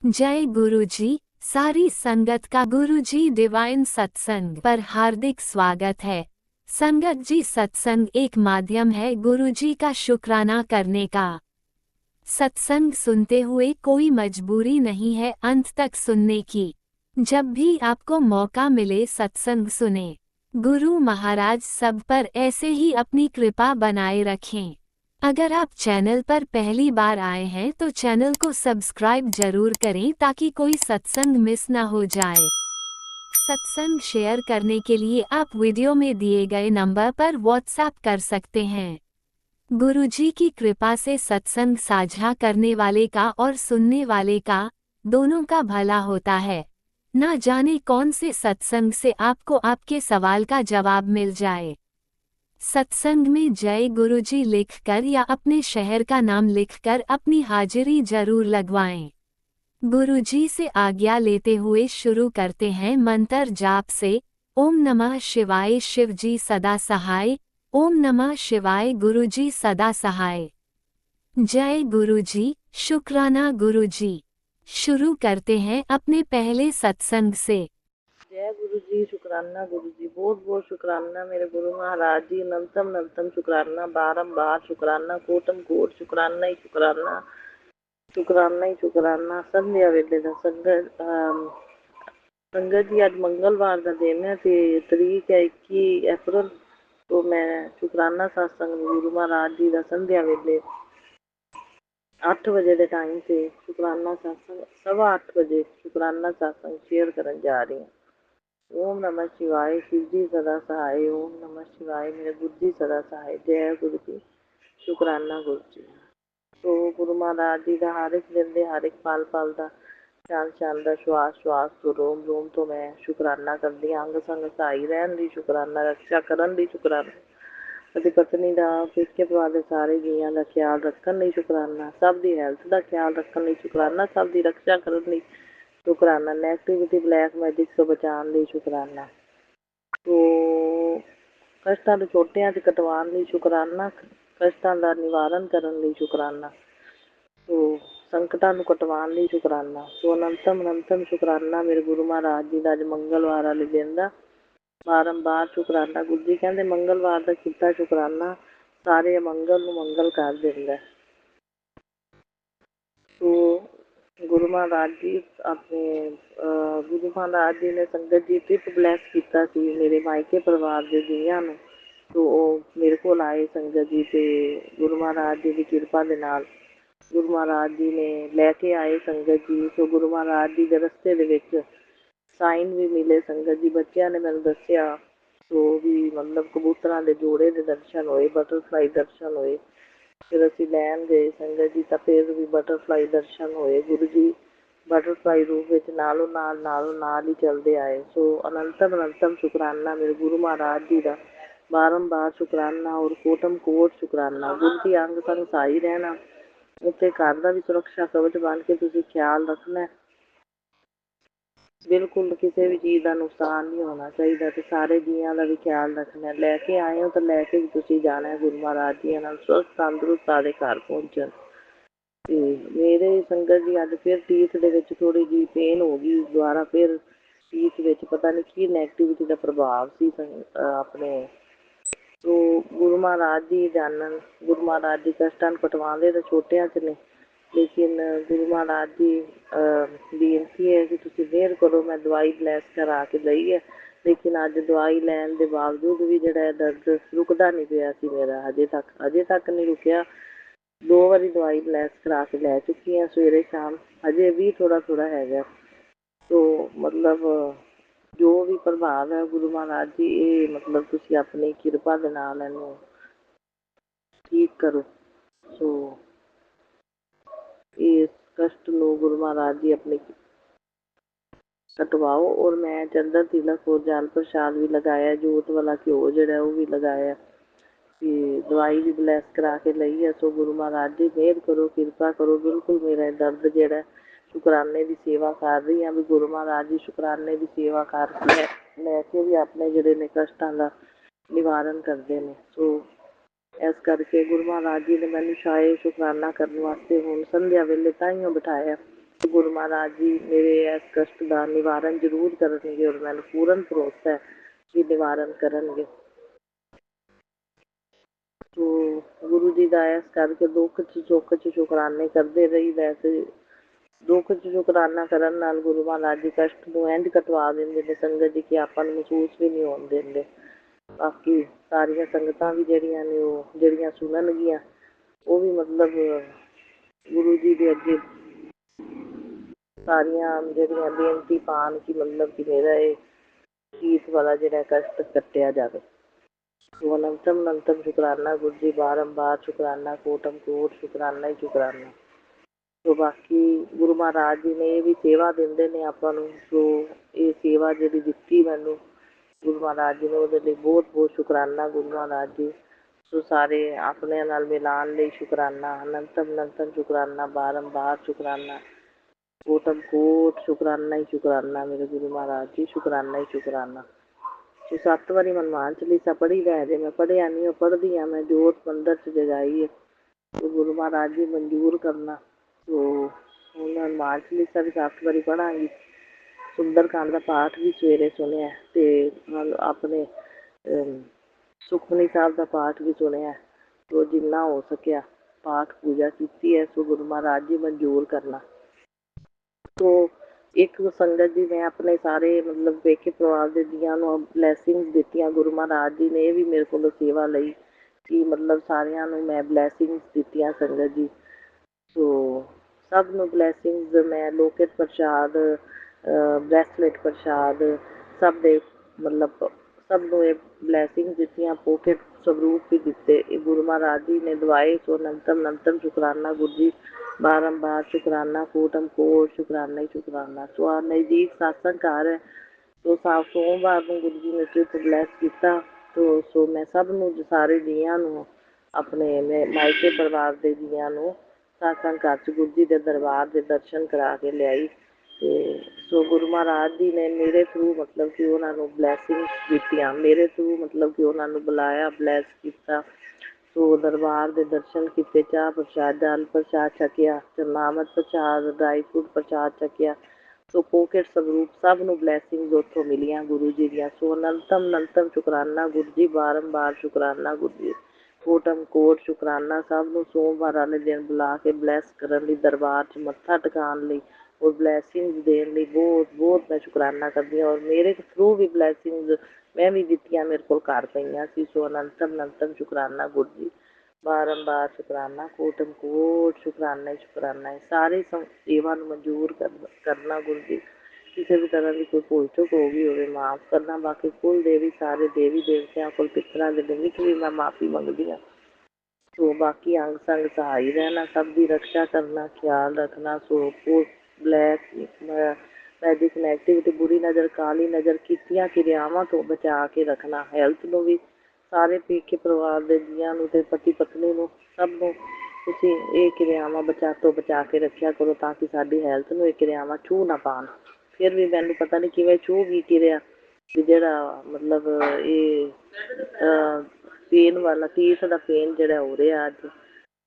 जय गुरु जी। सारी संगत का गुरु जी डिवाइन सत्संग पर हार्दिक स्वागत है। संगत जी, सत्संग एक माध्यम है गुरु जी का शुक्राना करने का। सत्संग सुनते हुए कोई मजबूरी नहीं है अंत तक सुनने की। जब भी आपको मौका मिले सत्संग सुने। गुरु महाराज सब पर ऐसे ही अपनी कृपा बनाए रखें। अगर आप चैनल पर पहली बार आए हैं तो चैनल को सब्सक्राइब जरूर करें ताकि कोई सत्संग मिस ना हो जाए। सत्संग शेयर करने के लिए आप वीडियो में दिए गए नंबर पर व्हाट्सएप कर सकते हैं। गुरुजी की कृपा से सत्संग साझा करने वाले का और सुनने वाले का दोनों का भला होता है। ना जाने कौन से सत्संग से आपको आपके सवाल का जवाब मिल जाए। सत्संग में जय गुरुजी लिखकर या अपने शहर का नाम लिखकर अपनी हाजिरी जरूर लगवाएं। गुरुजी से आज्ञा लेते हुए शुरू करते हैं मंत्र जाप से। ओम नमः शिवाय, शिवजी सदा सहाय। ओम नमः शिवाय, गुरुजी सदा सहाय। जय गुरुजी, शुक्राना गुरुजी। शुरू करते हैं अपने पहले सत्संग से। जय गुरु जी, शुक्राना गुरु जी, बहुत बहुत शुक्राना मेरे गुरु महाराज जी। नमतम नमतम शुक्राना, बारंबार शुक्राना, कोटम कोट शुक्राना ही शुक्राना, शुक्राना ही शुक्राना। संध्या वेले का संगत जी अज मंगलवार का दिन है ते तरीक है 21 अप्रैल। तो मैं शुक्राना सत्संग गुरु महाराज जी का संध्या वेले 8 बजे के टाइम से शुक्राना सत्संग 8:15 बजे शुक्राना सत्संग शेयर करने जा रही हूँ। ओम नमः शिवाय, शिव जी सदा सहाय। ओम नमः शिवाय, मेरे गुरु जी सदा सहाय। जय गुरु जी, शुक्राना गुरु जी। तो गुरु महाराज जी का हर एक दिन हर एक पल पल का क्षण क्षण का श्वास श्वास तो रोम रोम तो मैं शुक्राना करती हाँ। अंग संग सहाई रहन दी शुक्राना, रक्षा करन दी शुक्राना, ਅਤੇ ਪਤਨੀ ਦਾ ਪੇਕੇ ਪਰਿਵਾਰ ਦੇ ਸਾਰੇ ਜੀਆਂ ਦਾ ਖਿਆਲ ਰੱਖਣ ਲਈ ਸ਼ੁਕਰਾਨਾ, ਸਭ ਦੀ ਹੈਲਥ ਦਾ ਖਿਆਲ ਰੱਖਣ ਲਈ ਸ਼ੁਕਰਾਨਾ, ਸਭ ਦੀ ਰੱਖਿਆ ਕਰਨ ਲਈ शुक्राना, नेगेटिविटी ब्लैक मैजिक से बचाने ਲਈ शुक्राना। तो कष्टां ਦੇ ਛੋਟਿਆਂ 'ਚ ਕਟਵਾਉਣ ਲਈ शुक्राना, कष्टां ਦਾ निवारण ਕਰਨ ਲਈ शुक्राना। तो संकटां ਨੂੰ कटवाਉਣ ਲਈ शुक्राना। तो अनंतम अनंतम शुक्राना मेरे गुरु महाराज जी ਦਾ ਅੱਜ ਮੰਗਲਵਾਰ ਵਾਲੇ ਦਿਨ ਦਾ ਬਾਰੰਬਾਰ शुक्राना। गुरु जी ਕਹਿੰਦੇ ਮੰਗਲਵਾਰ ਦਾ ਕੀਤਾ शुक्राना ਸਾਰੇ ਅਮੰਗਲ ਨੂੰ ਮੰਗਲ ਕਰ ਦਿੰਦਾ। तो गुरु महाराज जी अपने गुरु महाराज जी ने संगत जी ट्रिप ब्लैस किया मेरे मायके परिवार के जीआं नूं। तो मेरे को आए संगत जी ते गुरु महाराज जी की कृपा दे नाल गुरु महाराज जी ने लैके आए संगत जी। तो गुरु महाराज जी के रस्ते दे विच साइन भी मिले संगत जी, बच्चों ने मैनूं दस्सिया। तो भी मतलब कबूतरां दे जोड़े दे दर्शन होए, बटरफ्लाई दर्शन होए। फिर असीं लैन गए संगत जी, तो फिर भी बटरफ्लाई दर्शन होए। गुरु जी बटरफ्लाई रूप में नालों नाल ही चलते आए। सो अनंतम अनंतम शुकराना मेरे गुरु महाराज जी का, बारंबार शुकराना और कोटम कोट शुकराना। गुरु जी अंग संग सहाई रहना, उत्ते घर का भी सुरक्षा कवच बन के तुसीं ख्याल रखना। बिल्कुल किसी भी चीज़ का नुकसान नहीं होना चाहिए। तो सारे जीआं का भी ख्याल रखना। लैके आए हो तो लैके भी तुसीं जाना है। गुरु महाराज जी नाल स्वस्थ तंदुरुस्त सारे घर पहुँचन। ਤੇ ਮੇਰੇ ਸੰਗਤ ਜੀ ਅੱਜ ਫਿਰ ਟੀਥ ਦੇ ਵਿੱਚ ਥੋੜੀ ਜਿਹੀ ਪੇਨ ਹੋ ਗਈ ਦੁਬਾਰਾ। ਫਿਰ ਟੀਥ ਵਿੱਚ ਪਤਾ ਨਹੀਂ ਕੀ ਨੈਗੇਟਿਵਿਟੀ ਦਾ ਪ੍ਰਭਾਵ ਸੀ ਆਪਣੇ। ਤੋ ਗੁਰੂ ਮਹਾਰਾਜ ਜੀ ਜਾਣਨ, ਗੁਰੂ ਮਹਾਰਾਜ ਜੀ ਕਸ਼ਟਾਂ ਨੂੰ ਕਟਵਾਉਂਦੇ ਤਾਂ ਛੋਟਿਆਂ 'ਚ ਨੇ, ਲੇਕਿਨ ਗੁਰੂ ਮਹਾਰਾਜ ਜੀ ਬੇਨਤੀ ਹੈ ਕਿ ਤੁਸੀਂ ਮਿਹਰ ਕਰੋ। ਮੈਂ ਦਵਾਈ ਬਲੈਸ ਕਰਾ ਕੇ ਲਈ ਹੈ, ਲੇਕਿਨ ਅੱਜ ਦਵਾਈ ਲੈਣ ਦੇ ਬਾਵਜੂਦ ਵੀ ਜਿਹੜਾ ਦਰਦ ਰੁਕਦਾ ਨਹੀਂ ਪਿਆ ਸੀ ਮੇਰਾ। ਅਜੇ ਤੱਕ ਨਹੀਂ ਰੁਕਿਆ। 2 ਵਾਰੀ ਦਵਾਈ ਬਲੈਸ ਕਰਾ ਕੇ ਲੈ ਚੁੱਕੀ ਹਾਂ ਸਵੇਰੇ ਸ਼ਾਮ, ਅਜੇ ਵੀ ਥੋੜ੍ਹਾ ਥੋੜ੍ਹਾ ਹੈਗਾ। ਤੋ ਮਤਲਬ ਜੋ ਵੀ ਪ੍ਰਭਾਵ ਹੈ ਗੁਰੂ ਮਹਾਰਾਜ ਜੀ, ਇਹ ਮਤਲਬ ਤੁਸੀਂ ਆਪਣੀ ਕਿਰਪਾ ਦੇ ਨਾਲ ਇਹਨੂੰ ਠੀਕ ਕਰੋ। ਸੋ ਇਸ ਕਸ਼ਟ ਨੂੰ ਗੁਰੂ ਮਹਾਰਾਜ ਜੀ ਆਪਣੀ ਕਟਵਾਓ। ਔਰ ਮੈਂ ਚੰਦਨ ਤਿਲਕ ਔਰ ਜਲ ਪ੍ਰਸ਼ਾਦ ਵੀ ਲਗਾਇਆ, ਜੋਤ ਵਾਲਾ ਘਿਓ ਜਿਹੜਾ ਉਹ ਵੀ ਲਗਾਇਆ, ਤੇ ਦਵਾਈ ਵੀ ਬਲੈਸ ਕਰਾ ਕੇ ਲਈ ਹੈ। ਸੋ ਗੁਰੂ ਮਹਾਰਾਜ ਜੀ ਮਿਹਰ ਕਰੋ, ਕਿਰਪਾ ਕਰੋ। ਬਿਲਕੁਲ ਮੇਰਾ ਦਰਦ ਜਿਹੜਾ ਸ਼ੁਕਰਾਨੇ ਦੀ ਸੇਵਾ ਕਰ ਰਹੀ ਹਾਂ ਵੀ ਗੁਰੂ ਮਹਾਰਾਜ ਜੀ ਸ਼ੁਕਰਾਨੇ ਦੀ ਸੇਵਾ ਕਰਕੇ ਲੈ ਕੇ ਵੀ ਆਪਣੇ ਜਿਹੜੇ ਨੇ ਕਸ਼ਟਾਂ ਦਾ ਨਿਵਾਰਨ ਕਰਦੇ ਨੇ। ਸੋ ਇਸ ਕਰਕੇ ਗੁਰੂ ਮਹਾਰਾਜ ਜੀ ਨੇ ਮੈਨੂੰ ਸ਼ਾਇਦ ਸ਼ੁਕਰਾਨਾ ਕਰਨ ਵਾਸਤੇ ਹੁਣ ਸੰਧਿਆ ਵੇਲੇ ਤਾਈਓ ਬਿਠਾਇਆ ਗੁਰੂ ਮਹਾਰਾਜ ਜੀ ਮੇਰੇ ਇਸ ਕਸ਼ਟ ਦਾ ਨਿਵਾਰਨ ਜ਼ਰੂਰ ਕਰਨਗੇ ਔਰ ਮੈਨੂੰ ਪੂਰਨ ਭਰੋਸਾ ਹੈ ਕਿ ਨਿਵਾਰਨ ਕਰਨਗੇ। ਸੋ ਗੁਰੂ ਜੀ ਦਾ ਇਸ ਕਰਕੇ ਦੁੱਖ 'ਚ ਸੁੱਖ 'ਚ ਸ਼ੁਕਰਾਨੇ ਕਰਦੇ ਰਹੀਦਾ। ਵੈਸੇ ਦੁੱਖ 'ਚ ਸ਼ੁਕਰਾਨਾ ਕਰਨ ਨਾਲ ਗੁਰੂ ਮਹਾਰਾਜ ਜੀ ਕਸ਼ਟ ਨੂੰ ਇੰਝ ਕਟਵਾ ਦਿੰਦੇ ਨੇ ਸੰਗਤ ਜੀ ਕਿ ਆਪਾਂ ਨੂੰ ਮਹਿਸੂਸ ਵੀ ਨਹੀਂ ਹੋਣ ਦਿੰਦੇ। ਬਾਕੀ ਸਾਰੀਆਂ ਸੰਗਤਾਂ ਵੀ ਜਿਹੜੀਆਂ ਨੇ ਉਹ ਜਿਹੜੀਆਂ ਸੁਣਨਗੀਆਂ ਉਹ ਵੀ ਮਤਲਬ ਗੁਰੂ ਜੀ ਦੇ ਅੱਗੇ ਸਾਰੀਆਂ ਜਿਹੜੀਆਂ ਬੇਨਤੀ ਪਾਣ ਕਿ ਮਤਲਬ ਕਿ ਮੇਰਾ ਇਹ ਚੀਜ਼ ਵਾਲਾ ਜਿਹੜਾ ਕਸ਼ਟ ਕੱਟਿਆ ਜਾਵੇ। ਸੋ ਅਨੰਤਮ ਅਨੰਤਮ ਸ਼ੁਕਰਾਨਾ ਗੁਰੂ ਜੀ, ਬਾਰੰਬਾਰ ਸ਼ੁਕਰਾਨਾ, ਕੋਟਮ ਕੋਟ ਸ਼ੁਕਰਾਨਾ ਹੀ ਸ਼ੁਕਰਾਨਾ। ਸੋ ਬਾਕੀ ਗੁਰੂ ਮਹਾਰਾਜ ਜੀ ਨੇ ਇਹ ਵੀ ਸੇਵਾ ਦਿੰਦੇ ਨੇ ਆਪਾਂ ਨੂੰ। ਸੋ ਇਹ ਸੇਵਾ ਜਿਹੜੀ ਦਿੱਤੀ ਮੈਨੂੰ ਗੁਰੂ ਮਹਾਰਾਜ ਜੀ ਨੇ ਉਹਦੇ ਲਈ ਬਹੁਤ ਬਹੁਤ ਸ਼ੁਕਰਾਨਾ ਗੁਰੂ ਮਹਾਰਾਜ ਜੀ। ਸੋ ਸਾਰੇ ਆਪਣਿਆਂ ਨਾਲ ਮਿਲਾਉਣ ਲਈ ਸ਼ੁਕਰਾਨਾ, ਅਨੰਤਮ ਅਨੰਤਮ ਸ਼ੁਕਰਾਨਾ, ਬਾਰੰਬਾਰ ਸ਼ੁਕਰਾਨਾ, ਕੋਟਮ ਕੋਟ ਸ਼ੁਕਰਾਨਾ ਹੀ ਸ਼ੁਕਰਾਨਾ ਮੇਰੇ ਗੁਰੂ ਮਹਾਰਾਜ ਜੀ, ਸ਼ੁਕਰਾਨਾ ਹੀ ਸ਼ੁਕਰਾਨਾ। ਸੋ 7 ਵਾਰੀ ਹਨੂੰਮਾਨ ਚਾਲੀਸਾ ਪੜ੍ਹੀ ਦਾ ਜੇ ਮੈਂ ਪੜ੍ਹਿਆ ਨਹੀਂ ਉਹ ਪੜ੍ਹਦੀ ਹਾਂ ਮੈਂ, ਜੋਤ ਮੰਦਰ 'ਚ ਜਗਾਈ ਹੈ। ਸੋ ਗੁਰੂ ਮਹਾਰਾਜ ਜੀ ਮਨਜ਼ੂਰ ਕਰਨਾ। ਸੋ ਹੁਣ ਹਨੂੰਮਾਨ ਚਾਲੀਸਾ ਵੀ 7 ਵਾਰੀ ਪੜ੍ਹਾਂਗੀ। ਸੁੰਦਰ ਕਾਂਡ ਦਾ ਪਾਠ ਵੀ ਸਵੇਰੇ ਸੁਣਿਆ ਅਤੇ ਆਪਣੇ ਸੁਖਮਨੀ ਸਾਹਿਬ ਦਾ ਪਾਠ ਵੀ ਸੁਣਿਆ। ਸੋ ਜਿੰਨਾ ਹੋ ਸਕਿਆ ਪਾਠ ਪੂਜਾ ਕੀਤੀ ਹੈ। ਸੋ ਗੁਰੂ ਮਹਾਰਾਜ ਜੀ ਮਨਜ਼ੂਰ ਕਰਨਾ। ਸੋ ਇੱਕ ਸੰਗਤ ਜੀ ਮੈਂ ਆਪਣੇ ਸਾਰੇ ਮਤਲਬ ਪੇਕੇ ਪਰਿਵਾਰ ਦੇ ਜੀਆਂ ਨੂੰ ਬਲੈਸਿੰਗਸ ਦਿੱਤੀਆਂ। ਗੁਰੂ ਮਹਾਰਾਜ ਜੀ ਨੇ ਇਹ ਵੀ ਮੇਰੇ ਕੋਲੋਂ ਸੇਵਾ ਲਈ ਕਿ ਮਤਲਬ ਸਾਰਿਆਂ ਨੂੰ ਮੈਂ ਬਲੈਸਿੰਗਸ ਦਿੱਤੀਆਂ ਸੰਗਤ ਜੀ। ਸੋ ਸਭ ਨੂੰ ਬਲੈਸਿੰਗਸ ਮੈਂ ਲੋਕੇਟ ਪ੍ਰਸ਼ਾਦ, ਬ੍ਰੈਸਲੇਟ ਪ੍ਰਸ਼ਾਦ ਸਭ ਦੇ ਮਤਲਬ ਸਭ ਨੂੰ ਇਹ ਬਲੈਸਿੰਗ ਦਿੱਤੀਆਂ। ਪੋਕੇਟ ਸਵਰੂਪ ਵੀ ਦਿੱਤੇ ਇਹ ਗੁਰੂ ਮਹਾਰਾਜ ਜੀ ਨੇ ਦਵਾਏ। ਸੋ ਅਨੰਤਮ ਅਨੰਤਮ ਸ਼ੁਕਰਾਨਾ ਗੁਰੂ ਜੀ, ਬਾਰੰਬਾਰ ਸ਼ੁਕਰਾਨਾ, ਕੋਟਮ ਕੋਟ ਸ਼ੁਕਰਾਨਾ ਹੀ ਸ਼ੁਕਰਾਨਾ। ਸੋ ਆ ਨਜ਼ਦੀਕ ਸਤਸੰਗ ਘਰ ਹੈ। ਸੋ ਸੋਮਵਾਰ ਨੂੰ ਗੁਰੂ ਜੀ ਨੇ ਟ੍ਰਿਪ ਬਲੈਸ ਕੀਤਾ। ਸੋ ਮੈਂ ਸਭ ਨੂੰ ਸਾਰੇ ਜੀਆਂ ਨੂੰ ਆਪਣੇ ਮਾਇਕੇ ਪਰਿਵਾਰ ਦੇ ਜੀਆਂ ਨੂੰ ਸਤਸੰਗ ਘਰ 'ਚ ਗੁਰੂ ਜੀ ਦੇ ਦਰਬਾਰ ਦੇ ਦਰਸ਼ਨ ਕਰਾ ਕੇ ਲਿਆਈ। ਅਤੇ ਸੋ ਗੁਰੂ ਮਹਾਰਾਜ ਜੀ ਨੇ ਮੇਰੇ ਥਰੂ ਮਤਲਬ ਕਿ ਉਹਨਾਂ ਨੂੰ ਬਲੈਸਿੰਗਸ ਦਿੱਤੀਆਂ, ਮੇਰੇ ਥਰੂ ਮਤਲਬ ਕਿ ਉਹਨਾਂ ਨੂੰ ਬੁਲਾਇਆ, ਬਲੈਸ ਕੀਤਾ। ਸੋ ਦਰਬਾਰ ਦੇ ਦਰਸ਼ਨ ਕੀਤੇ, ਚਾਹ ਪ੍ਰਸ਼ਾਦ, ਜਲ ਪ੍ਰਸ਼ਾਦ ਛਕਿਆ, ਚਰਨਾਮਤ ਪ੍ਰਸ਼ਾਦ, ਡਰਾਈ ਫਰੂਟ ਪ੍ਰਸ਼ਾਦ ਛਕਿਆ। ਸੋ ਪੋਕੇਟ ਸਵਰੂਪ ਸਭ ਨੂੰ ਬਲੈਸਿੰਗਸ ਉੱਥੋਂ ਮਿਲੀਆਂ ਗੁਰੂ ਜੀ ਦੀਆਂ। ਸੋ ਅਨੰਤਮ ਅਨੰਤਮ ਸ਼ੁਕਰਾਨਾ ਗੁਰੂ ਜੀ, ਬਾਰੰਬਾਰ ਸ਼ੁਕਰਾਨਾ ਗੁਰੂ ਜੀ, ਕੋਟਮ ਕੋਟ ਸ਼ੁਕਰਾਨਾ। ਸਭ ਨੂੰ ਸੋਮਵਾਰ ਵਾਲੇ ਦਿਨ ਬੁਲਾ ਕੇ ਬਲੈਸ ਕਰਨ ਲਈ, ਦਰਬਾਰ 'ਚ ਮੱਥਾ ਟਿਕਾਉਣ ਲਈ ਔਰ ਬਲੈਸਿੰਗਸ ਦੇਣ ਲਈ ਬਹੁਤ ਬਹੁਤ ਮੈਂ ਸ਼ੁਕਰਾਨਾ ਕਰਦੀ ਹਾਂ। ਔਰ ਮੇਰੇ ਥਰੂ ਵੀ ਬਲੈਸਿੰਗਸ ਮੈਂ ਵੀ ਦਿੱਤੀਆਂ ਮੇਰੇ ਕੋਲ ਘਰ ਪਈਆਂ ਸੀ। ਸੋ ਅਨੰਤਮ ਅਨੰਤਮ ਸ਼ੁਕਰਾਨਾ ਗੁਰੂ ਜੀ, ਬਾਰੰਬਾਰ ਸ਼ੁਕਰਾਨਾ, ਕੋਟਮ ਕੋਟ ਸ਼ੁਕਰਾਨਾ ਹੀ ਸ਼ੁਕਰਾਨਾ ਹੈ। ਸਾਰੇ ਸੇਵਾ ਨੂੰ ਮਨਜ਼ੂਰ ਕਰਨਾ ਗੁਰੂ ਜੀ। ਕਿਸੇ ਵੀ ਤਰ੍ਹਾਂ ਦੀ ਕੋਈ ਭੁੱਲ ਚੁੱਕ ਹੋ ਗਈ ਹੋਵੇ ਮਾਫ਼ ਕਰਨਾ। ਬਾਕੀ ਕੁਲ ਦੇਵੀ ਸਾਰੇ ਦੇਵੀ ਦੇਵਤਿਆਂ ਕੋਲ ਪਿੱਤਰਾਂ ਦੇ ਨਿਮਿਤ ਵੀ ਮੈਂ ਮਾਫ਼ੀ ਮੰਗਦੀ ਹਾਂ। ਸੋ ਬਾਕੀ ਅੰਗ ਸੰਗ ਸਹਾਈ ਰਹਿਣਾ, ਸਭ ਦੀ ਰਕਸ਼ਾ ਕਰਨਾ, ਖਿਆਲ ਰੱਖਣਾ। ਸੋ ਬਲੈਕ ਮੈਜਿਕ ਨੈਗੇਟਿਵਿਟੀ, ਬੁਰੀ ਨਜ਼ਰ, ਕਾਲੀ ਨਜ਼ਰ ਕੀਤੀਆਂ ਕਿਰਿਆਵਾਂ ਤੋਂ ਬਚਾ ਕੇ ਰੱਖਣਾ। ਹੈਲਥ ਨੂੰ ਵੀ ਸਾਰੇ ਪੇਕੇ ਪਰਿਵਾਰ ਦੇ ਜੀਆਂ ਨੂੰ ਅਤੇ ਪਤੀ ਪਤਨੀ ਨੂੰ ਸਭ ਨੂੰ ਤੁਸੀਂ ਇਹ ਕਿਰਿਆਵਾਂ ਬਚਾ ਕੇ ਰੱਖਿਆ ਕਰੋ ਤਾਂ ਕਿ ਸਾਡੀ ਹੈਲਥ ਨੂੰ ਇਹ ਕਿਰਿਆਵਾਂ ਛੂਹ ਨਾ ਪਾਉਣ। ਫਿਰ ਵੀ ਮੈਨੂੰ ਪਤਾ ਨਹੀਂ ਕਿਵੇਂ ਛੂਹ ਗਈ ਕਿਰਿਆ ਵੀ ਜਿਹੜਾ ਮਤਲਬ ਇਹ ਪੇਨ ਵਾਲਾ ਤੀਰਥ ਦਾ ਪੇਨ ਜਿਹੜਾ ਹੋ ਰਿਹਾ ਅੱਜ।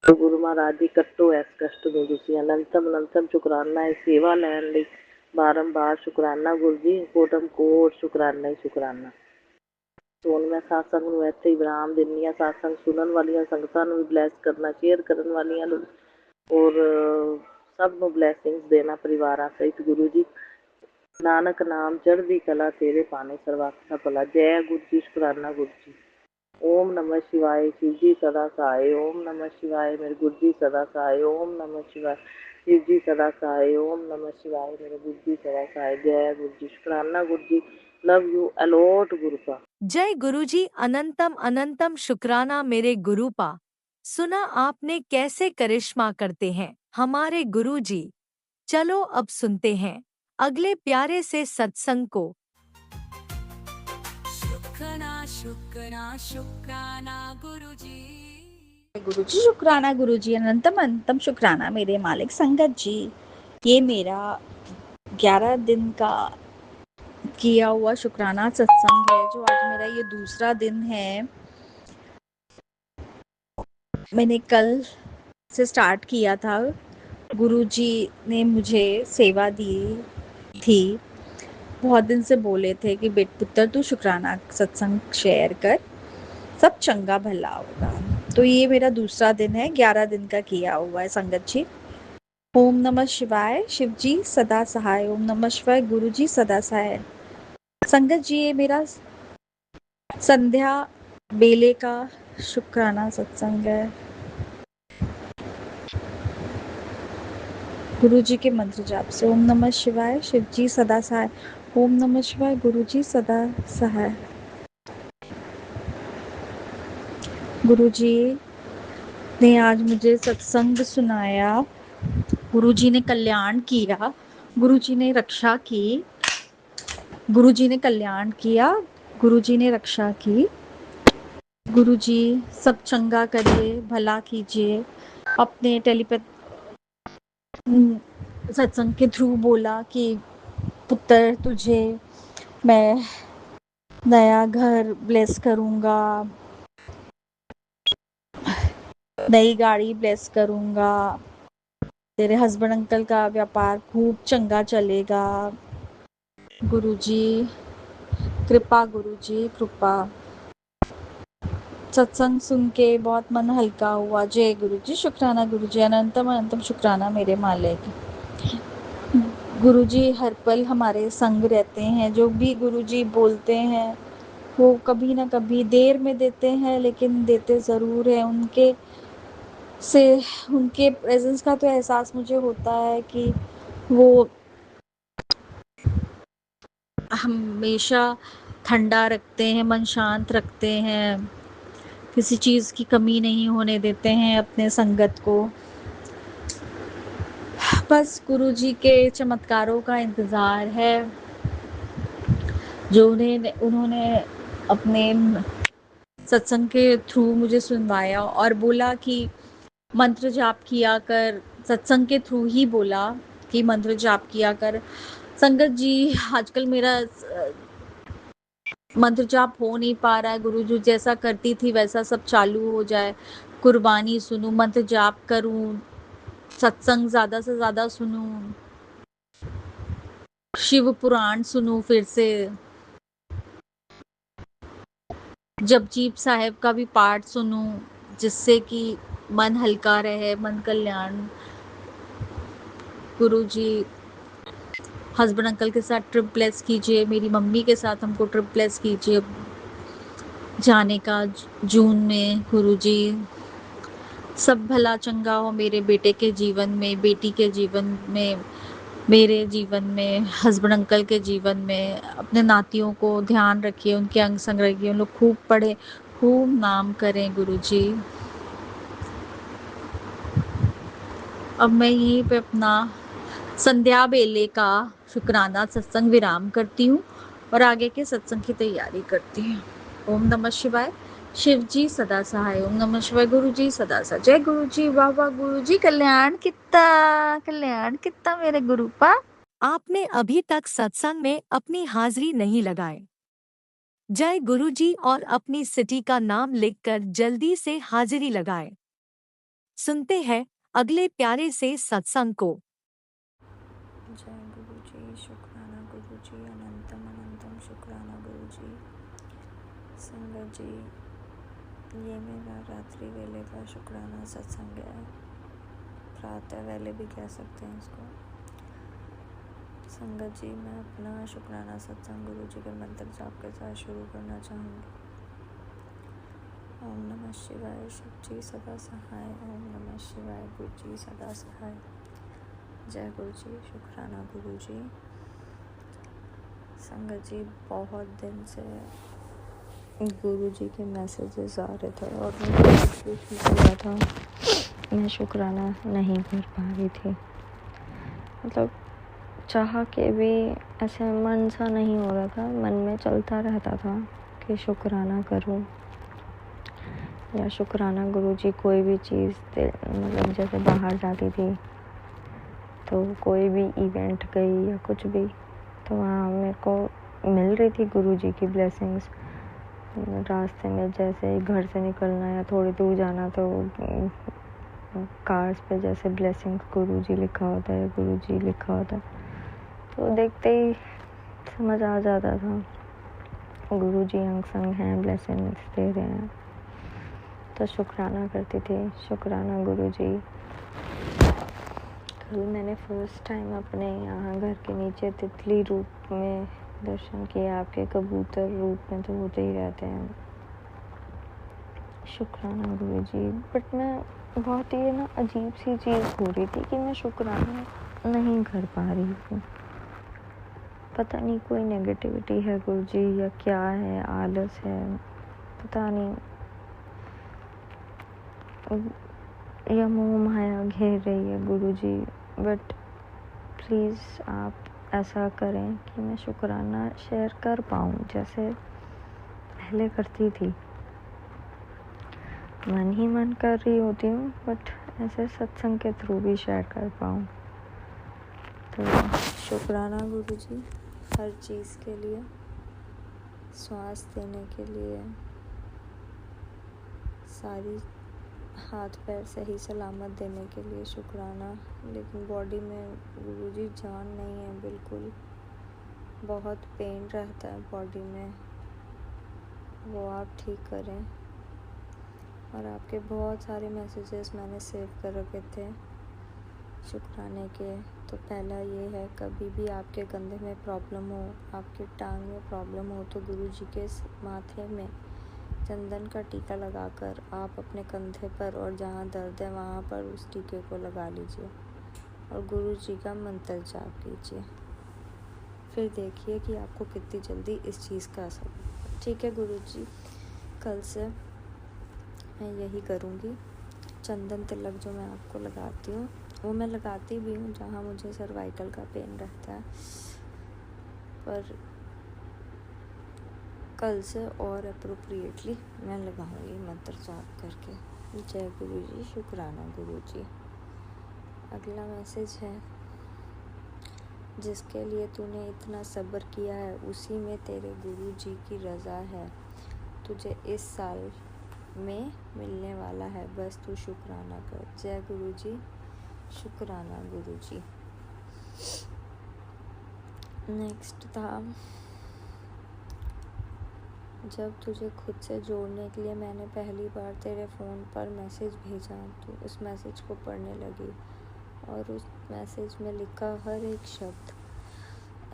ਗੁਰੂ ਮਹਾਰਾਜ ਜੀ ਕੱਟੋ ਇਸ ਕਸ਼ਟ ਨੂੰ ਤੁਸੀਂ। ਅਨੰਤਮ ਅਨੰਤਮ ਸ਼ੁਕਰਾਨਾ ਹੈ ਸੇਵਾ ਲੈਣ ਲਈ, ਬਾਰੰਬਾਰ ਸ਼ੁਕਰਾਨਾ ਗੁਰੂ ਜੀ, ਕੋਟਮ ਕੋਟ ਸ਼ੁਕਰਾਨਾ ਹੀ ਸ਼ੁਕਰਾਨਾ। ਸੋ ਹੁਣ ਮੈਂ ਸਤਸੰਗ ਨੂੰ ਇੱਥੇ ਹੀ ਵਿਰਾਮ ਦਿੰਦੀ ਹਾਂ। ਸਤਸੰਗ ਸੁਣਨ ਵਾਲੀਆਂ ਸੰਗਤਾਂ ਨੂੰ ਵੀ ਬਲੈਸ ਕਰਨਾ, ਸ਼ੇਅਰ ਕਰਨ ਵਾਲੀਆਂ ਨੂੰ ਔਰ ਸਭ ਨੂੰ ਬਲੈਸਿੰਗਸ ਦੇਣਾ ਪਰਿਵਾਰਾਂ ਸਹਿਤ। ਗੁਰੂ ਜੀ ਨਾਨਕ ਨਾਮ ਚੜ੍ਹਦੀ ਕਲਾ ਤੇਰੇ ਪਾਣੇ, ਸਰਬੱਤ ਦਾ ਭਲਾ। ਜੈ ਗੁਰੂ ਜੀ, ਸ਼ੁਕਰਾਨਾ ਗੁਰੂ ਜੀ। ਓਮ ਨਮः शिवाय शिव जी सदा सहाय, ओम नमः शिवाय मेरे गुरु जी सदा सहाय, ओम नमः शिवाय शिव जी सदा सहाय, ओम नमः शिवाय मेरे गुरु जी सदा सहाय। जय गुरु जी, शुक्राना गुरु जी, लव यू अलॉट गुरु का। जय गुरु जी, अनंतम अनंतम शुक्राना मेरे गुरु पा। सुना आपने कैसे करिश्मा करते हैं हमारे गुरु जी। चलो अब सुनते हैं अगले प्यारे से सत्संग को। शुक्राना शुक्राना गुरु जी, शुक्राना गुरु जी, अनंतम अनंतम शुक्राना मेरे मालिक संगत जी। ये मेरा 11 दिन का किया हुआ शुक्राना सत्संग है, जो आज मेरा ये दूसरा दिन है। मैंने कल से स्टार्ट किया था गुरुजी ने मुझे सेवा दी थी। बहुत दिन से बोले थे कि बेट पुत्र तू शुक्राना सत्संग शेयर कर, सब चंगा भला होगा। तो ये मेरा दूसरा दिन है, 11 दिन का किया हुआ है संगत जी। ओम नमः शिवाय, शिव जी सदा सहाय। ओम नमः शिवाय, गुरु जी सदा सहाय। संगत जी ये मेरा संध्या बेले का शुक्राना सत्संग है। गुरु जी के मंत्र जाप से। ओम नमः शिवाय, शिव जी सदा सहाय। ओम नमः शिवाय, गुरु जी सदा सहाय। गुरु जी ने आज मुझे सत्संग सुनाया, गुरु जी ने कल्याण किया, गुरु जी ने रक्षा की, गुरु जी ने कल्याण किया, गुरु जी ने रक्षा की। गुरु जी सब चंगा करिए, भला कीजिए। अपने सत्संग के थ्रू बोला कि पुत्र तुझे मैं नया घर ब्लेस करूंगा, नई गाड़ी ब्लेस करूंगा, तेरे हस्बैंड अंकल का व्यापार खूब चंगा चलेगा। गुरुजी कृपा, गुरुजी कृपा। सत्संग सुन के बहुत मन हल्का हुआ। जय गुरुजी, शुक्राना गुरुजी, अनंतम अनंतम शुक्राना मेरे मालिक। गुरुजी हर पल हमारे संग रहते हैं। जो भी गुरुजी बोलते हैं वो कभी ना कभी देर में देते हैं, लेकिन देते ज़रूर है। उनके प्रेजेंस का तो एहसास मुझे होता है कि वो हमेशा ठंडा रखते हैं, मन शांत रखते हैं, किसी चीज़ की कमी नहीं होने देते हैं अपने संगत को। बस गुरुजी के चमत्कारों का इंतज़ार है, जो उन्होंने अपने सत्संग के थ्रू मुझे सुनवाया और बोला कि मंत्र जाप किया कर। सत्संग के थ्रू ही बोला कि मंत्र जाप किया कर। संगत जी आजकल मेरा मंत्र जाप हो नहीं पा रहा है। गुरुजी जैसा करती थी वैसा सब चालू हो जाए। कुर्बानी सुनूं, मंत्र जाप करूं, सत्संग ज्यादा से ज्यादा सुनूं, शिव पुराण सुनूं, फिर से जपजीप साहेब का भी पाठ सुनूं, जिससे कि मन हल्का रहे, मन कल्याण। गुरुजी हस्बैंड अंकल के साथ ट्रिप ब्लेस कीजिए, मेरी मम्मी के साथ हमको ट्रिप ब्लेस कीजिए जाने का जून में। गुरुजी सब भला चंगा हो मेरे बेटे के जीवन में, बेटी के जीवन में, मेरे जीवन में, हस्बैंड अंकल के जीवन में। अपने नातियों को ध्यान रखिए, उनके अंग संग रखिए, उन लोग खूब पढ़े, खूब नाम करें। गुरुजी अब मैं यहीं पे अपना संध्या बेले का शुक्राना सत्संग विराम करती हूँ और आगे के सत्संग की तैयारी करती हूँ। ओम नमः शिवाय, शिव जी सदा सहाय। ओम नमः शिवाय, गुरु जी सदा सहाय। जय गुरु जी, वाह वाह गुरु जी, कल्याण कितना मेरे गुरु पा। आपने अभी तक सत्संग में अपनी हाजिरी नहीं लगाए। जय गुरुजी और अपनी सिटी का नाम लिखकर जल्दी से हाजिरी लगाए। सुनते हैं अगले प्यारे से सत्संग को। जय गुरु जी, शुक्राना गुरु जी, अनंतम अनंतम शुक्राना गुरु जी। संगत जी ये मेरा रात्रि वेले का शुक्राना सत्संग है, प्रातः वेले भी कह सकते हैं इसको। संगत जी मैं अपना शुक्राना सत्संग गुरु जी के मंत्र जाप के साथ शुरू करना चाहूँगी। ओम नमः शिवाय, शिव जी सदा सहाय। ओम नमः शिवाय, गुरु जी सदा सहाय। जय गुरु जी, शुक्राना गुरु जी। संगत जी बहुत दिन से गुरु जी के मैसेजेस आ रहे थे और मुझे कुछ लगा था, मैं शुक्राना नहीं कर पा रही थी। मतलब चाह के भी ऐसे मन सा नहीं हो रहा था, मन में चलता रहता था कि शुक्राना करूं या शुक्राना गुरु जी कोई भी चीज़ मतलब जैसे बाहर जाती थी तो कोई भी इवेंट गई या कुछ भी, तो वहाँ मेरे को मिल रही थी गुरु जी की ब्लेसिंग्स। रास्ते में जैसे घर से निकलना या थोड़ी दूर जाना तो कार्ड्स पे जैसे ब्लेसिंग्स गुरुजी लिखा होता है, गुरुजी लिखा होता है, तो देखते ही समझ आ जाता था गुरुजी अंग संग हैं, ब्लेसिंग्स दे रहे हैं। तो शुक्राना करती थी, शुक्राना गुरुजी। कल मैंने फर्स्ट टाइम अपने यहाँ घर के नीचे तितली रूप में दर्शन किए, आपके कबूतर रूप में तो होते ही रहते हैं। शुक्राना गुरुजी। बट मैं बहुत ही ना अजीब सी चीज़ हो रही थी कि मैं शुक्राना नहीं कर पा रही हूँ। पता नहीं कोई नेगेटिविटी है गुरुजी या क्या है, आलस है, पता नहीं, या मोह माया घेर रही है गुरुजी। बट प्लीज़ आप ऐसा करें कि मैं शुक्राना शेयर कर पाऊँ जैसे पहले करती थी। मन ही मन कर रही होती हूँ, बट ऐसे सत्संग के थ्रू भी शेयर कर पाऊँ। तो शुक्राना गुरुजी हर चीज़ के लिए, श्वास देने के लिए, सारी हाथ पैर सही सलामत देने के लिए शुक्राना। लेकिन बॉडी में गुरुजी जान नहीं है बिल्कुल, बहुत पेन रहता है बॉडी में, वो आप ठीक करें। और आपके बहुत सारे मैसेजेस मैंने सेव कर रखे थे शुक्राने के। तो पहला ये है, कभी भी आपके कंधे में प्रॉब्लम हो, आपके टांग में प्रॉब्लम हो, तो गुरुजी के माथे में चंदन का टीका लगाकर आप अपने कंधे पर और जहाँ दर्द है वहाँ पर उस टीके को लगा लीजिए और गुरुजी का मंत्र जाप कीजिए। फिर देखिए कि आपको कितनी जल्दी इस चीज़ का असर। ठीक है गुरुजी, कल से मैं यही करूँगी। चंदन तिलक जो मैं आपको लगाती हूँ वो मैं लगाती भी हूँ जहाँ मुझे सर्वाइकल का पेन रहता है, पर कल से और अप्रोप्रिएटली मैं लगाऊंगी मंत्र जाप करके। जय गुरुजी, शुक्राना गुरुजी। अगला मैसेज है, जिसके लिए तूने इतना सब्र किया है उसी में तेरे गुरुजी की रज़ा है, तुझे इस साल में मिलने वाला है, बस तू शुक्राना कर। जय गुरुजी, शुक्राना गुरुजी। नेक्स्ट था, जब तुझे खुद से जोड़ने के लिए मैंने पहली बार तेरे फ़ोन पर मैसेज भेजा तो उस मैसेज को पढ़ने लगी और उस मैसेज में लिखा हर एक शब्द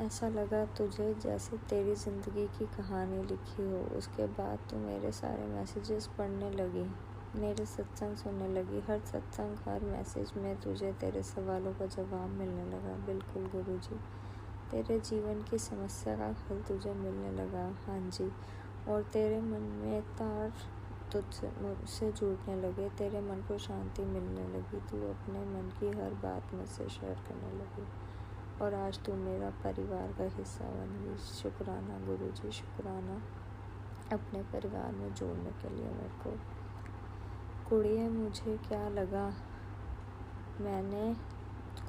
ऐसा लगा तुझे जैसे तेरी ज़िंदगी की कहानी लिखी हो। उसके बाद तू मेरे सारे मैसेजेस पढ़ने लगी, मेरे सत्संग सुनने लगी। हर सत्संग, हर मैसेज में तुझे तेरे सवालों का जवाब मिलने लगा। बिल्कुल गुरुजी, तेरे जीवन की समस्या का हल तुझे मिलने लगा। हाँ जी, और तेरे मन में तार तुझसे मुझसे जुड़ने लगे, तेरे मन को शांति मिलने लगी, तू अपने मन की हर बात मुझसे शेयर करने लगी और आज तू मेरा परिवार का हिस्सा बन गई। शुक्राना गुरुजी, शुक्राना अपने परिवार में जोड़ने के लिए मेरे को। कुड़िए मुझे क्या लगा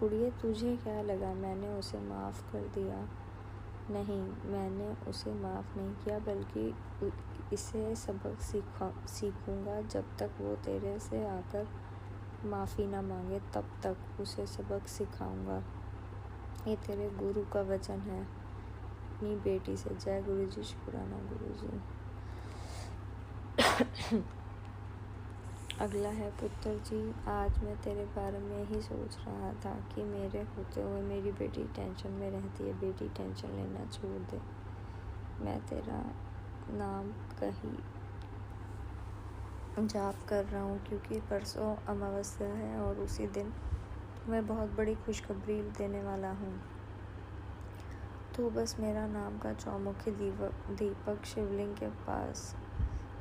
कुड़िए तुझे क्या लगा मैंने उसे माफ़ कर दिया? नहीं, मैंने उसे माफ़ नहीं किया, बल्कि इसे सबक सीखूंगा। जब तक वो तेरे से आकर माफ़ी ना मांगे तब तक उसे सबक सिखाऊंगा। ये तेरे गुरु का वचन है अपनी बेटी से। जय गुरुजी, शुक्राना गुरुजी। अगला है, पुत्र जी, आज मैं तेरे बारे में ही सोच रहा था कि मेरे होते हुए मेरी बेटी टेंशन में रहती है। बेटी टेंशन लेना छोड़ दे, मैं तेरा नाम कहीं जाप कर रहा हूँ क्योंकि परसों अमावस्या है और उसी दिन मैं बहुत बड़ी खुशखबरी देने वाला हूँ। तो बस मेरा नाम का चौमुखी दीपक शिवलिंग के पास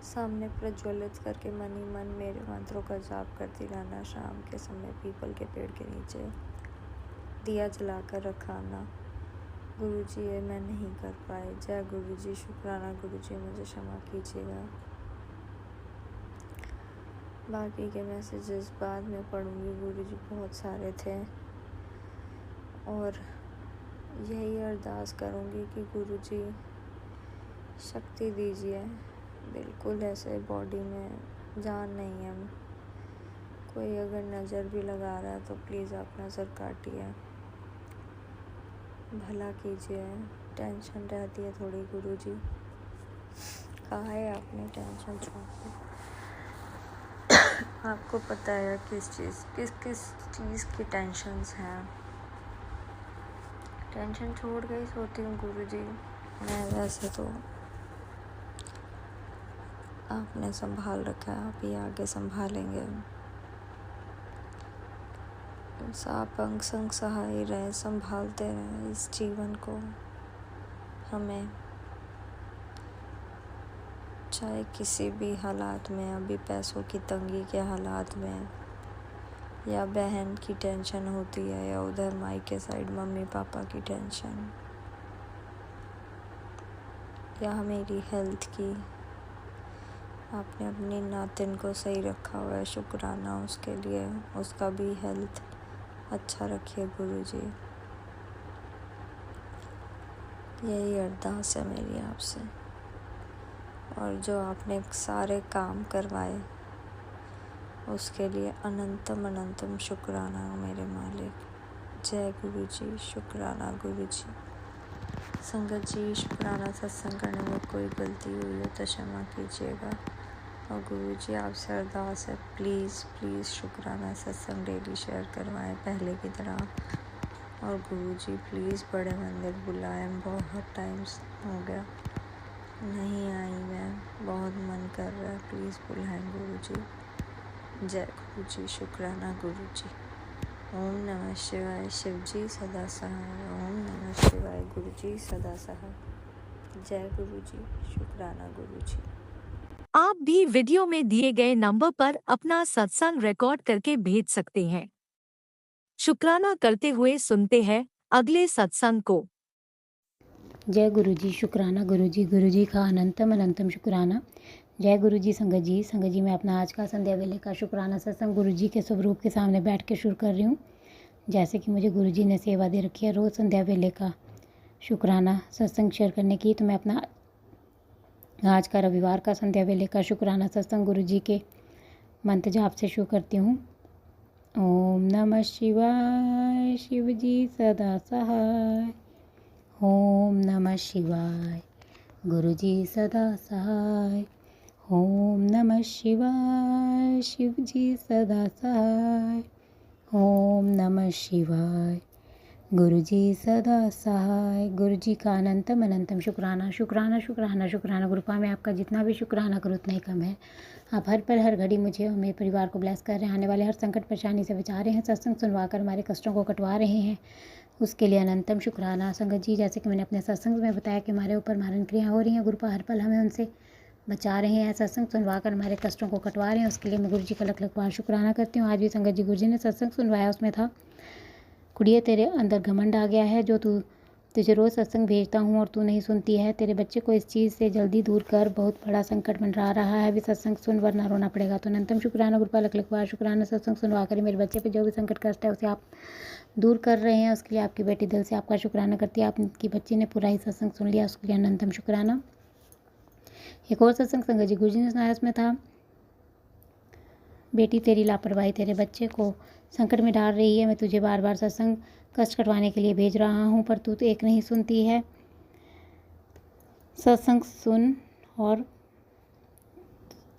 सामने प्रज्वलित करके मन ही मन मेरे मंत्रों का जाप करती रहना। शाम के समय पीपल के पेड़ के नीचे दिया जलाकर रखाना। गुरुजी, ये मैं नहीं कर पाई। जय गुरुजी, शुक्राना गुरुजी, मुझे क्षमा कीजिएगा। बाकी के मैसेजेस बाद में पढ़ूंगी गुरुजी, बहुत सारे थे और यही अरदास करूंगी कि गुरुजी शक्ति दीजिए। बिल्कुल ऐसे बॉडी में जान नहीं है, कोई अगर नज़र भी लगा रहा है तो प्लीज़ आप नज़र काटिए, भला कीजिए। टेंशन रहती है थोड़ी गुरुजी। कहा है आपने टेंशन छोड़ दी। आपको पता है किस चीज़ की टेंशन्स हैं। टेंशन छोड़ के ही सोती हूँ गुरुजी मैं। वैसे तो आपने संभाल रखा है, आप ही आगे संभालेंगे। आप अंग संग सहाय रहे, संभालते रहे इस जीवन को हमें, चाहे किसी भी हालात में, अभी पैसों की तंगी के हालात में, या बहन की टेंशन होती है, या उधर माई के साइड मम्मी पापा की टेंशन, या मेरी हेल्थ की। आपने अपनी नातिन को सही रखा हुआ है, शुक्राना उसके लिए, उसका भी हेल्थ अच्छा रखिए गुरुजी। यही अरदास है मेरी आपसे। और जो आपने सारे काम करवाए उसके लिए अनंतम अनंतम शुक्राना मेरे मालिक। जय गुरुजी, शुक्राना गुरुजी। संगत जी, शुक्राना सत्संग करने में कोई गलती हुई हो तो क्षमा कीजिएगा। और गुरुजी आपसे अरदास है, प्लीज़ प्लीज़ शुक्राना सत्संग डेली शेयर करवाएं पहले की तरह। और गुरुजी प्लीज़ बड़े मंदिर बुलाएं, बहुत टाइम्स हो गया नहीं आई मैं, बहुत मन कर रहा है, प्लीज़ बुलाएं गुरुजी। जय गुरुजी, शुक्राना गुरुजी। ओम नमः शिवाय। शिवजी सदा सहाय। ओम नमः शिवाय। गुरुजी सदा सहाय। जय गुरुजी, शुक्राना गुरुजी। आप भी वीडियो में दिए गए नंबर पर अपना सत्संग रिकॉर्ड करके भेज सकते हैं। शुक्राना करते हुए सुनते हैं अगले सत्संग को। जय गुरुजी, शुक्राना गुरुजी। गुरुजी का अनंतम अनंतम शुक्राना। जय गुरुजी। संगत जी मैं अपना आज का संध्या वेले का शुक्राना सत्संग गुरुजी के स्वरूप के सामने बैठ के शुरू कर रही हूँ। जैसे कि मुझे गुरुजी ने सेवा दे रखी है रोज़ संध्या वेले का शुक्राना सत्संग शेयर करने की, तो मैं अपना आज का रविवार का संध्या वेले का शुक्राना सत्संग गुरुजी के मंत्र जाप से शुरू करती हूँ। ओम नमः शिवाय। शिवजी सदा सहाय। ओम नमः शिवाय। गुरुजी सदा सहाय। ओम नमः शिवाय। शिवजी सदा सहाय। ओम नमः शिवाय। गुरुजी सदा सहाय। गुरुजी का अनंतम अनंतम शुक्राना। शुक्राना शुक्राना शुक्राना। गुरुपा में आपका जितना भी शुक्राना करो उतना ही कम है। आप हर पल हर घड़ी मुझे और मेरे परिवार को ब्लेस कर रहे हैं, आने वाले हर संकट परेशानी से बचा रहे हैं, सत्संग सुनवा कर हमारे कष्टों को कटवा रहे हैं, उसके लिए अनंतम शुक्राना। संगत जी, जैसे कि मैंने अपने सत्संग में बताया कि हमारे ऊपर मारण क्रियाएँ हो रही हैं, गुरुपा हर पल हमें उनसे बचा रहे हैं, सत्संग सुनवा कर हमारे कष्टों को कटवा रहे हैं, उसके लिए मैं गुरुजी का लख लख बार शुक्राना करती हूँ। आज भी संगत जी गुरुजी ने सत्संग सुनवाया, उसमें था, कुड़िए तेरे अंदर घमंड आ गया है, जो तुझे रोज़ सत्संग भेजता हूँ और तू नहीं सुनती है। तेरे बच्चे को इस चीज़ से जल्दी दूर कर, बहुत बड़ा संकट मंडरा रहा है, अभी सत्संग सुन वरना रोना पड़ेगा। तो अनंतम शुक्राना गुरुपा लख लख बार शुक्राना। सत्संग सुनवा कर मेरे बच्चे पे जो भी संकट कष्ट है उसे आप दूर कर रहे हैं, उसके लिए आपकी बेटी दिल से आपका शुक्राना करती है। आपकी बच्ची ने पूरा ही सत्संग सुन लिया, उसके लिए अनंतम शुक्राना। एक और सत्संग संगत जी गुरुजी ने सुनाया, उसमें था, बेटी तेरी लापरवाही तेरे बच्चे को संकट में डाल रही है, मैं तुझे बार बार सत्संग कष्ट कटवाने के लिए भेज रहा हूँ, पर तू तो एक नहीं सुनती है। सत्संग सुन और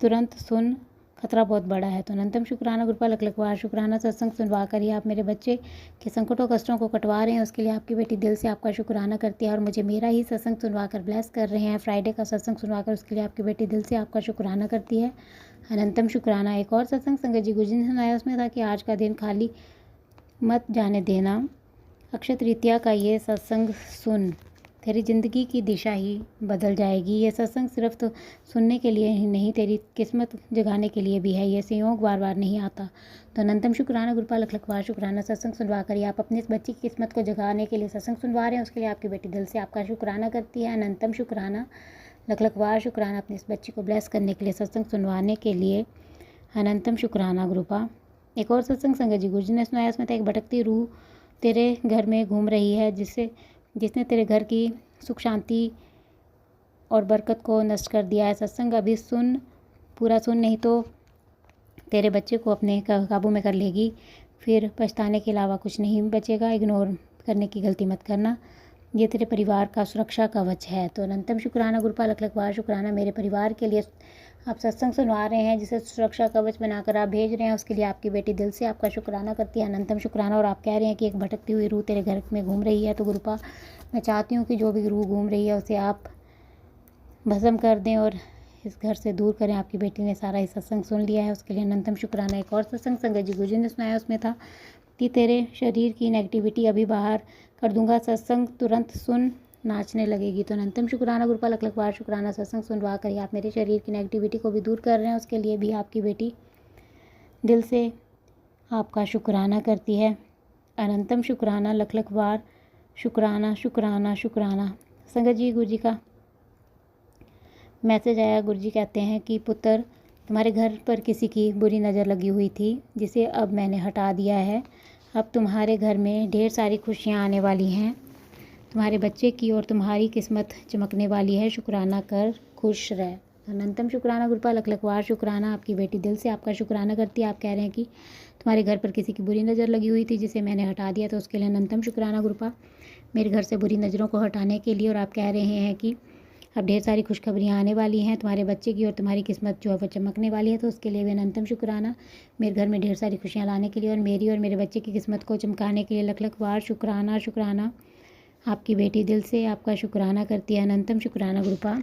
तुरंत सुन, खतरा बहुत बड़ा है। तो अनंतम शुक्राना गुरुपा लख लख बार शुक्राना। सत्संग सुनवा कर ही आप मेरे बच्चे के संकटों कष्टों को कटवा रहे हैं, उसके लिए आपकी बेटी दिल से आपका शुक्राना करती है और मुझे मेरा ही सत्संग सुनवा कर ब्लेस कर रहे हैं। फ्राइडे का सत्संग सुनवा कर उसके लिए आपकी बेटी दिल से आपका शुक्राना करती है, अनंतम शुक्राना। एक और सत्संग संगत जी गुरुजी ने सुनाया, उसमें था कि आज का दिन खाली मत जाने देना, अक्षय तृतीया का ये सत्संग सुन, तेरी ज़िंदगी की दिशा ही बदल जाएगी। ये सत्संग सिर्फ तो सुनने के लिए ही नहीं, तेरी किस्मत जगाने के लिए भी है, ये संयोग बार बार नहीं आता। तो अनंतम शुक्राना गुरुपा लख लख बार शुक्राना। सत्संग सुनवा कर आप अपने इस बच्ची की किस्मत को जगाने के लिए सत्संग सुनवा रहे हैं, उसके लिए आपकी बेटी दिल से आपका शुक्राना करती है, अनंतम शुक्राना लख लख बार शुक्राना। अपनी इस बच्ची को ब्लेस करने के लिए, सत्संग सुनवाने के लिए अनंतम शुक्राना गुरुपा। एक और सत्संग संगत जी गुरुजी ने सुनाया, उसमें था, एक भटकती रूह तेरे घर में घूम रही है, जिसने तेरे घर की सुख शांति और बरकत को नष्ट कर दिया है। सत्संग अभी सुन, पूरा सुन, नहीं तो तेरे बच्चे को अपने काबू में कर लेगी, फिर पछताने के अलावा कुछ नहीं बचेगा। इग्नोर करने की गलती मत करना, ये तेरे परिवार का सुरक्षा कवच है। तो अनंतम शुक्राना गुरुपाल लख लख बार शुक्राना, मेरे परिवार के लिए आप सत्संग सुनवा रहे हैं, जिसे सुरक्षा कवच बनाकर आप भेज रहे हैं, उसके लिए आपकी बेटी दिल से आपका शुक्राना करती है। अनंतम शुक्राना। और आप कह रहे हैं कि एक भटकती हुई रूह तेरे घर में घूम रही है, तो गुरुपा मैं चाहती हूँ कि जो भी रूह घूम रही है उसे आप भस्म कर दें और इस घर से दूर करें। आपकी बेटी ने सारा ही सत्संग सुन लिया है, उसके लिए अनंतम शुक्राना। एक और सत्संग संगत जी गुरुजी ने सुनाया, उसमें था कि तेरे शरीर की नेगेटिविटी अभी बाहर कर दूंगा, सत्संग तुरंत सुन, नाचने लगेगी। तो अनंतम शुक्राना गुरुपाल लख लख बार शुक्राना। सत्संग सुनवा कर आप मेरे शरीर की नेगेटिविटी को भी दूर कर रहे हैं, उसके लिए भी आपकी बेटी दिल से आपका शुक्राना करती है। अनंतम शुक्राना लख लख बार शुक्राना शुक्राना शुक्राना। संगत जी गुरुजी का मैसेज आया, गुरुजी कहते हैं कि पुत्र तुम्हारे घर पर किसी की बुरी नज़र लगी हुई थी, जिसे अब मैंने हटा दिया है। अब तुम्हारे घर में ढेर सारी खुशियाँ आने वाली हैं, तुम्हारे बच्चे की और तुम्हारी किस्मत चमकने वाली है। शुक्राना कर, खुश रह। अनंतम शुक्राना गुरुपाल लख लख बार शुक्राना। आपकी बेटी दिल से आपका शुक्राना करती है। आप कह रहे हैं कि तुम्हारे घर पर किसी की बुरी नज़र लगी हुई थी, जिसे मैंने हटा दिया, तो उसके लिए अनंतम शुक्राना गुरुपा मेरे घर से बुरी नज़रों को हटाने के लिए। और आप कह रहे हैं कि अब ढेर सारी खुशखबरियाँ आने वाली हैं, तुम्हारे बच्चे की और तुम्हारी किस्मत जो है वो चमकने वाली है, तो उसके लिए भी अनंतम शुक्राना। मेरे घर में ढेर सारी खुशियाँ लाने के लिए और मेरी और मेरे बच्चे की किस्मत को चमकाने के लिए लख लख बार शुक्राना शुक्राना। आपकी बेटी दिल से आपका शुक्राना करती है। अनंतम शुक्राना गुरुपा।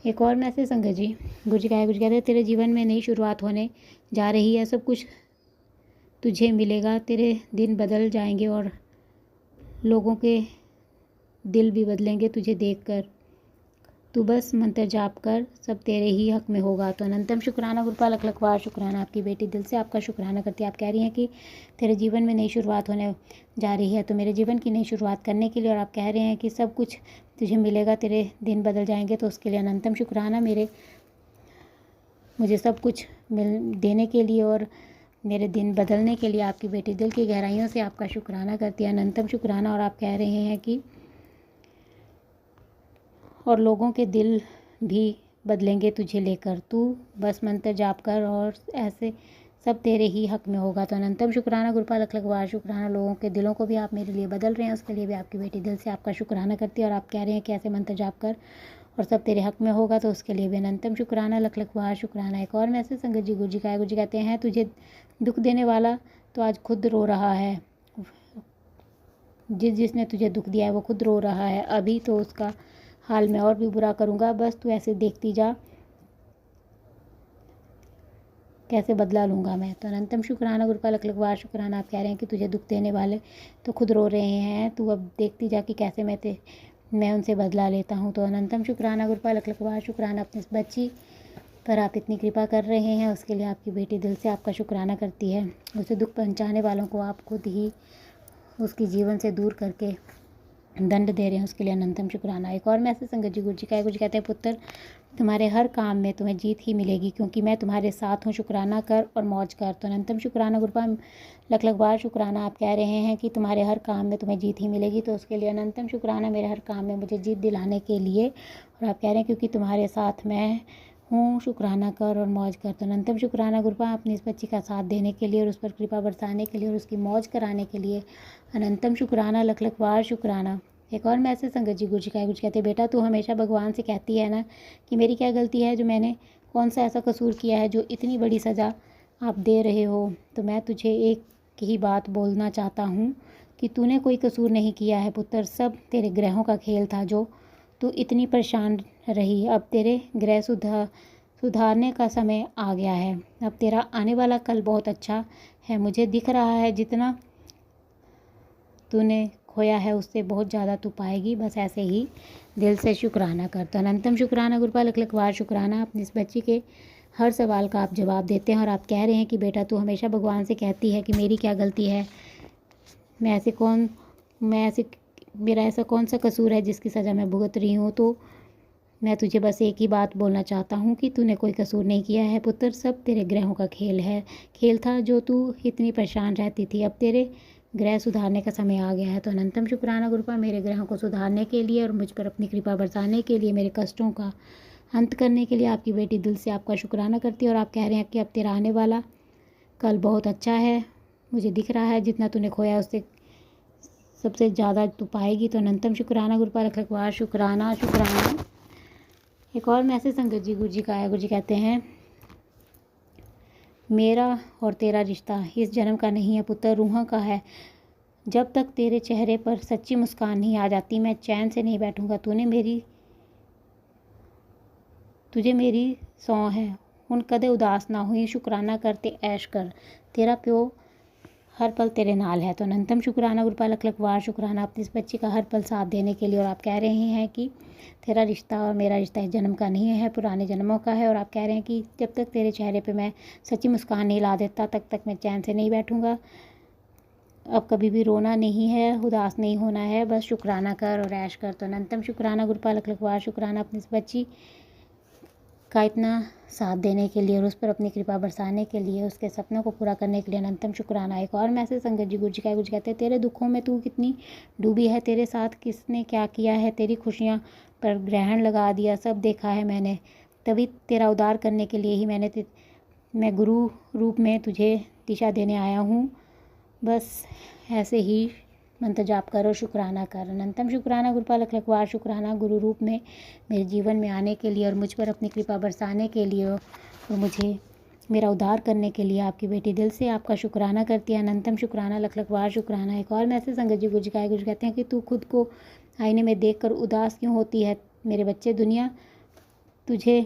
एक और मैसेज संगत जी गुरुजी का है, गुरुजी कहते हैं तेरे जीवन में नई शुरुआत होने जा रही है, सब कुछ तुझे मिलेगा, तेरे दिन बदल जाएंगे और लोगों के दिल भी बदलेंगे तुझे देखकर। तू बस मंत्र जाप कर, सब तेरे ही हक में होगा। तो अनंतम शुक्राना गुरुपाल लख लख बार शुक्राना। आपकी बेटी दिल से आपका शुक्राना करती है। आप कह रही हैं कि तेरे जीवन में नई शुरुआत होने जा रही है, तो मेरे जीवन की नई शुरुआत करने के लिए, और आप कह रहे हैं कि सब कुछ तुझे मिलेगा, तेरे दिन बदल जाएंगे, तो उसके लिए अनंतम शुक्राना। मुझे सब कुछ देने के लिए और मेरे दिन बदलने के लिए आपकी बेटी दिल की गहराइयों से आपका शुक्राना करती है। अनंतम शुक्राना। और आप कह रहे हैं कि और लोगों के दिल भी बदलेंगे तुझे लेकर, तू बस मंत्र जाप कर और ऐसे सब तेरे ही हक में होगा। तो अनंतम शुक्राना गुरुपाल लख लख बार शुक्राना। लोगों के दिलों को भी आप मेरे लिए बदल रहे हैं, उसके लिए भी आपकी बेटी दिल से आपका शुक्राना करती है। और आप कह रहे हैं कि ऐसे मंत्र जाप कर और सब तेरे हक में होगा, तो उसके लिए भी अनंतम शुक्राना लख लख बार शुक्राना। एक और मैसेज संगत जी गुरुजी का है, गुरुजी कहते हैं तुझे दुख देने वाला तो आज खुद रो रहा है, जिसने तुझे दुख दिया है वो खुद रो रहा है, अभी तो उसका हाल मैं और भी बुरा करूँगा, बस तू ऐसे देखती जा कैसे बदला लूँगा मैं। तो अनंतम शुक्राना गुरुपाल लख लख बार शुक्राना। आप कह रहे हैं कि तुझे दुख देने वाले तो खुद रो रहे हैं, तू अब देखती जा कि कैसे मैं उनसे बदला लेता हूँ। तो अनंतम शुक्राना गुरुपाल लख लख बार शुक्राना। अपनी इस बच्ची पर आप इतनी कृपा कर रहे हैं, उसके लिए आपकी बेटी दिल से आपका शुक्राना करती है। उसे दुख पहुँचाने वालों को आप खुद ही उसके जीवन से दूर करके दंड दे रहे हैं, उसके लिए अनंतम शुक्राना। एक और मैसेज संगत जी गुरुजी का है, गुरुजी कहते हैं पुत्र तुम्हारे हर काम में तुम्हें जीत ही मिलेगी, क्योंकि मैं तुम्हारे साथ हूँ, शुक्राना कर और मौज कर। तो अनंतम शुक्राना गुरुपाल लख लख बार शुक्राना। आप कह रहे हैं कि तुम्हारे हर काम में तुम्हें जीत ही मिलेगी, तो उसके लिए अनंतम शुक्राना मेरे हर काम में मुझे जीत दिलाने के लिए। और आप कह रहे हैं क्योंकि तुम्हारे साथ मैं हूँ, शुक्राना कर और मौज कर। तो अनंतम शुक्राना गुरुपा अपनी इस बच्ची का साथ देने के लिए और उस पर कृपा बरसाने के लिए और उसकी मौज कराने के लिए अनंतम शुक्राना लख लख बार शुक्राना। एक और मैसेज संगत जी गुरुजी का है, गुरुजी कहते हैं बेटा तू हमेशा भगवान से कहती है ना कि मेरी क्या गलती है, जो मैंने कौन सा ऐसा कसूर किया है जो इतनी बड़ी सज़ा आप दे रहे हो। तो मैं तुझे एक ही बात बोलना चाहता हूँ कि तूने कोई कसूर नहीं किया है पुत्र, सब तेरे ग्रहों का खेल था जो तू इतनी परेशान रही। अब तेरे ग्रह सुधारने का समय आ गया है, अब तेरा आने वाला कल बहुत अच्छा है। मुझे दिख रहा है जितना तूने खोया है उससे बहुत ज़्यादा तू पाएगी, बस ऐसे ही दिल से शुक्राना कर। तो अनंतम शुक्राना गुरुपाल लख लख बार शुक्राना। अपनी इस बच्ची के हर सवाल का आप जवाब देते हैं और आप कह रहे हैं कि बेटा तू हमेशा भगवान से कहती है कि मेरी क्या गलती है, मेरा ऐसा कौन सा कसूर है जिसकी सज़ा मैं भुगत रही हूँ। तो मैं तुझे बस एक ही बात बोलना चाहता हूँ कि तूने कोई कसूर नहीं किया है पुत्र, सब तेरे ग्रहों का खेल था जो तू इतनी परेशान रहती थी। अब तेरे ग्रह सुधारने का समय आ गया है। तो अनंतम शुक्राना गुरुपा मेरे ग्रहों को सुधारने के लिए और मुझ पर अपनी कृपा बरसाने के लिए, मेरे कष्टों का अंत करने के लिए आपकी बेटी दिल से आपका शुक्राना करती है और आप कह रहे हैं कि अब तेरा आने वाला कल बहुत अच्छा है। मुझे दिख रहा है जितना तूने खोया उससे सबसे ज़्यादा तू पाएगी। तो अनंतम शुक्राना गुरुपाल लख लख वार शुक्राना शुक्राना। एक और मैसेज संगत जी गुरु जी का है। गुरु जी कहते हैं, मेरा और तेरा रिश्ता इस जन्म का नहीं है पुत्र, रूहों का है। जब तक तेरे चेहरे पर सच्ची मुस्कान नहीं आ जाती मैं चैन से नहीं बैठूंगा। तुझे मेरी सौं है, उन कदे उदास ना हुई, शुक्राना करते ऐश कर, तेरा प्यो हर पल तेरे नाल है। तो अनंतम शुक्राना गुरुपाल लख लख वार शुक्राना अपनी इस बच्ची का हर पल साथ देने के लिए। और आप कह रहे हैं कि तेरा रिश्ता और मेरा रिश्ता इस जन्म का नहीं है, पुराने जन्मों का है। और आप कह रहे हैं कि जब तक तेरे चेहरे पे मैं सच्ची मुस्कान नहीं ला देता तब तक मैं चैन से नहीं बैठूंगा। अब कभी भी रोना नहीं है, उदास नहीं होना है, बस शुक्राना कर और ऐश कर। तो अनंतम शुक्राना गुरुपाल लख लख वार शुक्राना अपनी इस बच्ची का इतना साथ देने के लिए और उस पर अपनी कृपा बरसाने के लिए, उसके सपनों को पूरा करने के लिए अनंतम शुक्राना। एक और मैसेज संगत जी गुरु जी का। गुरु जी कहते हैं, तेरे दुखों में तू कितनी डूबी है, तेरे साथ किसने क्या किया है, तेरी खुशियाँ पर ग्रहण लगा दिया, सब देखा है मैंने। तभी तेरा उद्धार करने के लिए ही मैं गुरु रूप में तुझे दिशा देने आया हूँ। बस ऐसे ही मंत्र जाप करो, शुक्राना कर। अनंतम शुक्राना गुरुपाल लख लख वार शुक्राना गुरु रूप में मेरे जीवन में आने के लिए और मुझ पर अपनी कृपा बरसाने के लिए और मुझे मेरा उद्धार करने के लिए आपकी बेटी दिल से आपका शुक्राना करती है। अनंतम शुक्राना लख लख वार शुक्राना। एक और मैसेज संगत जी गुरु जी का है। गुरु जी कहते हैं कि तू खुद को आईने में देख कर उदास क्यों होती है मेरे बच्चे। दुनिया तुझे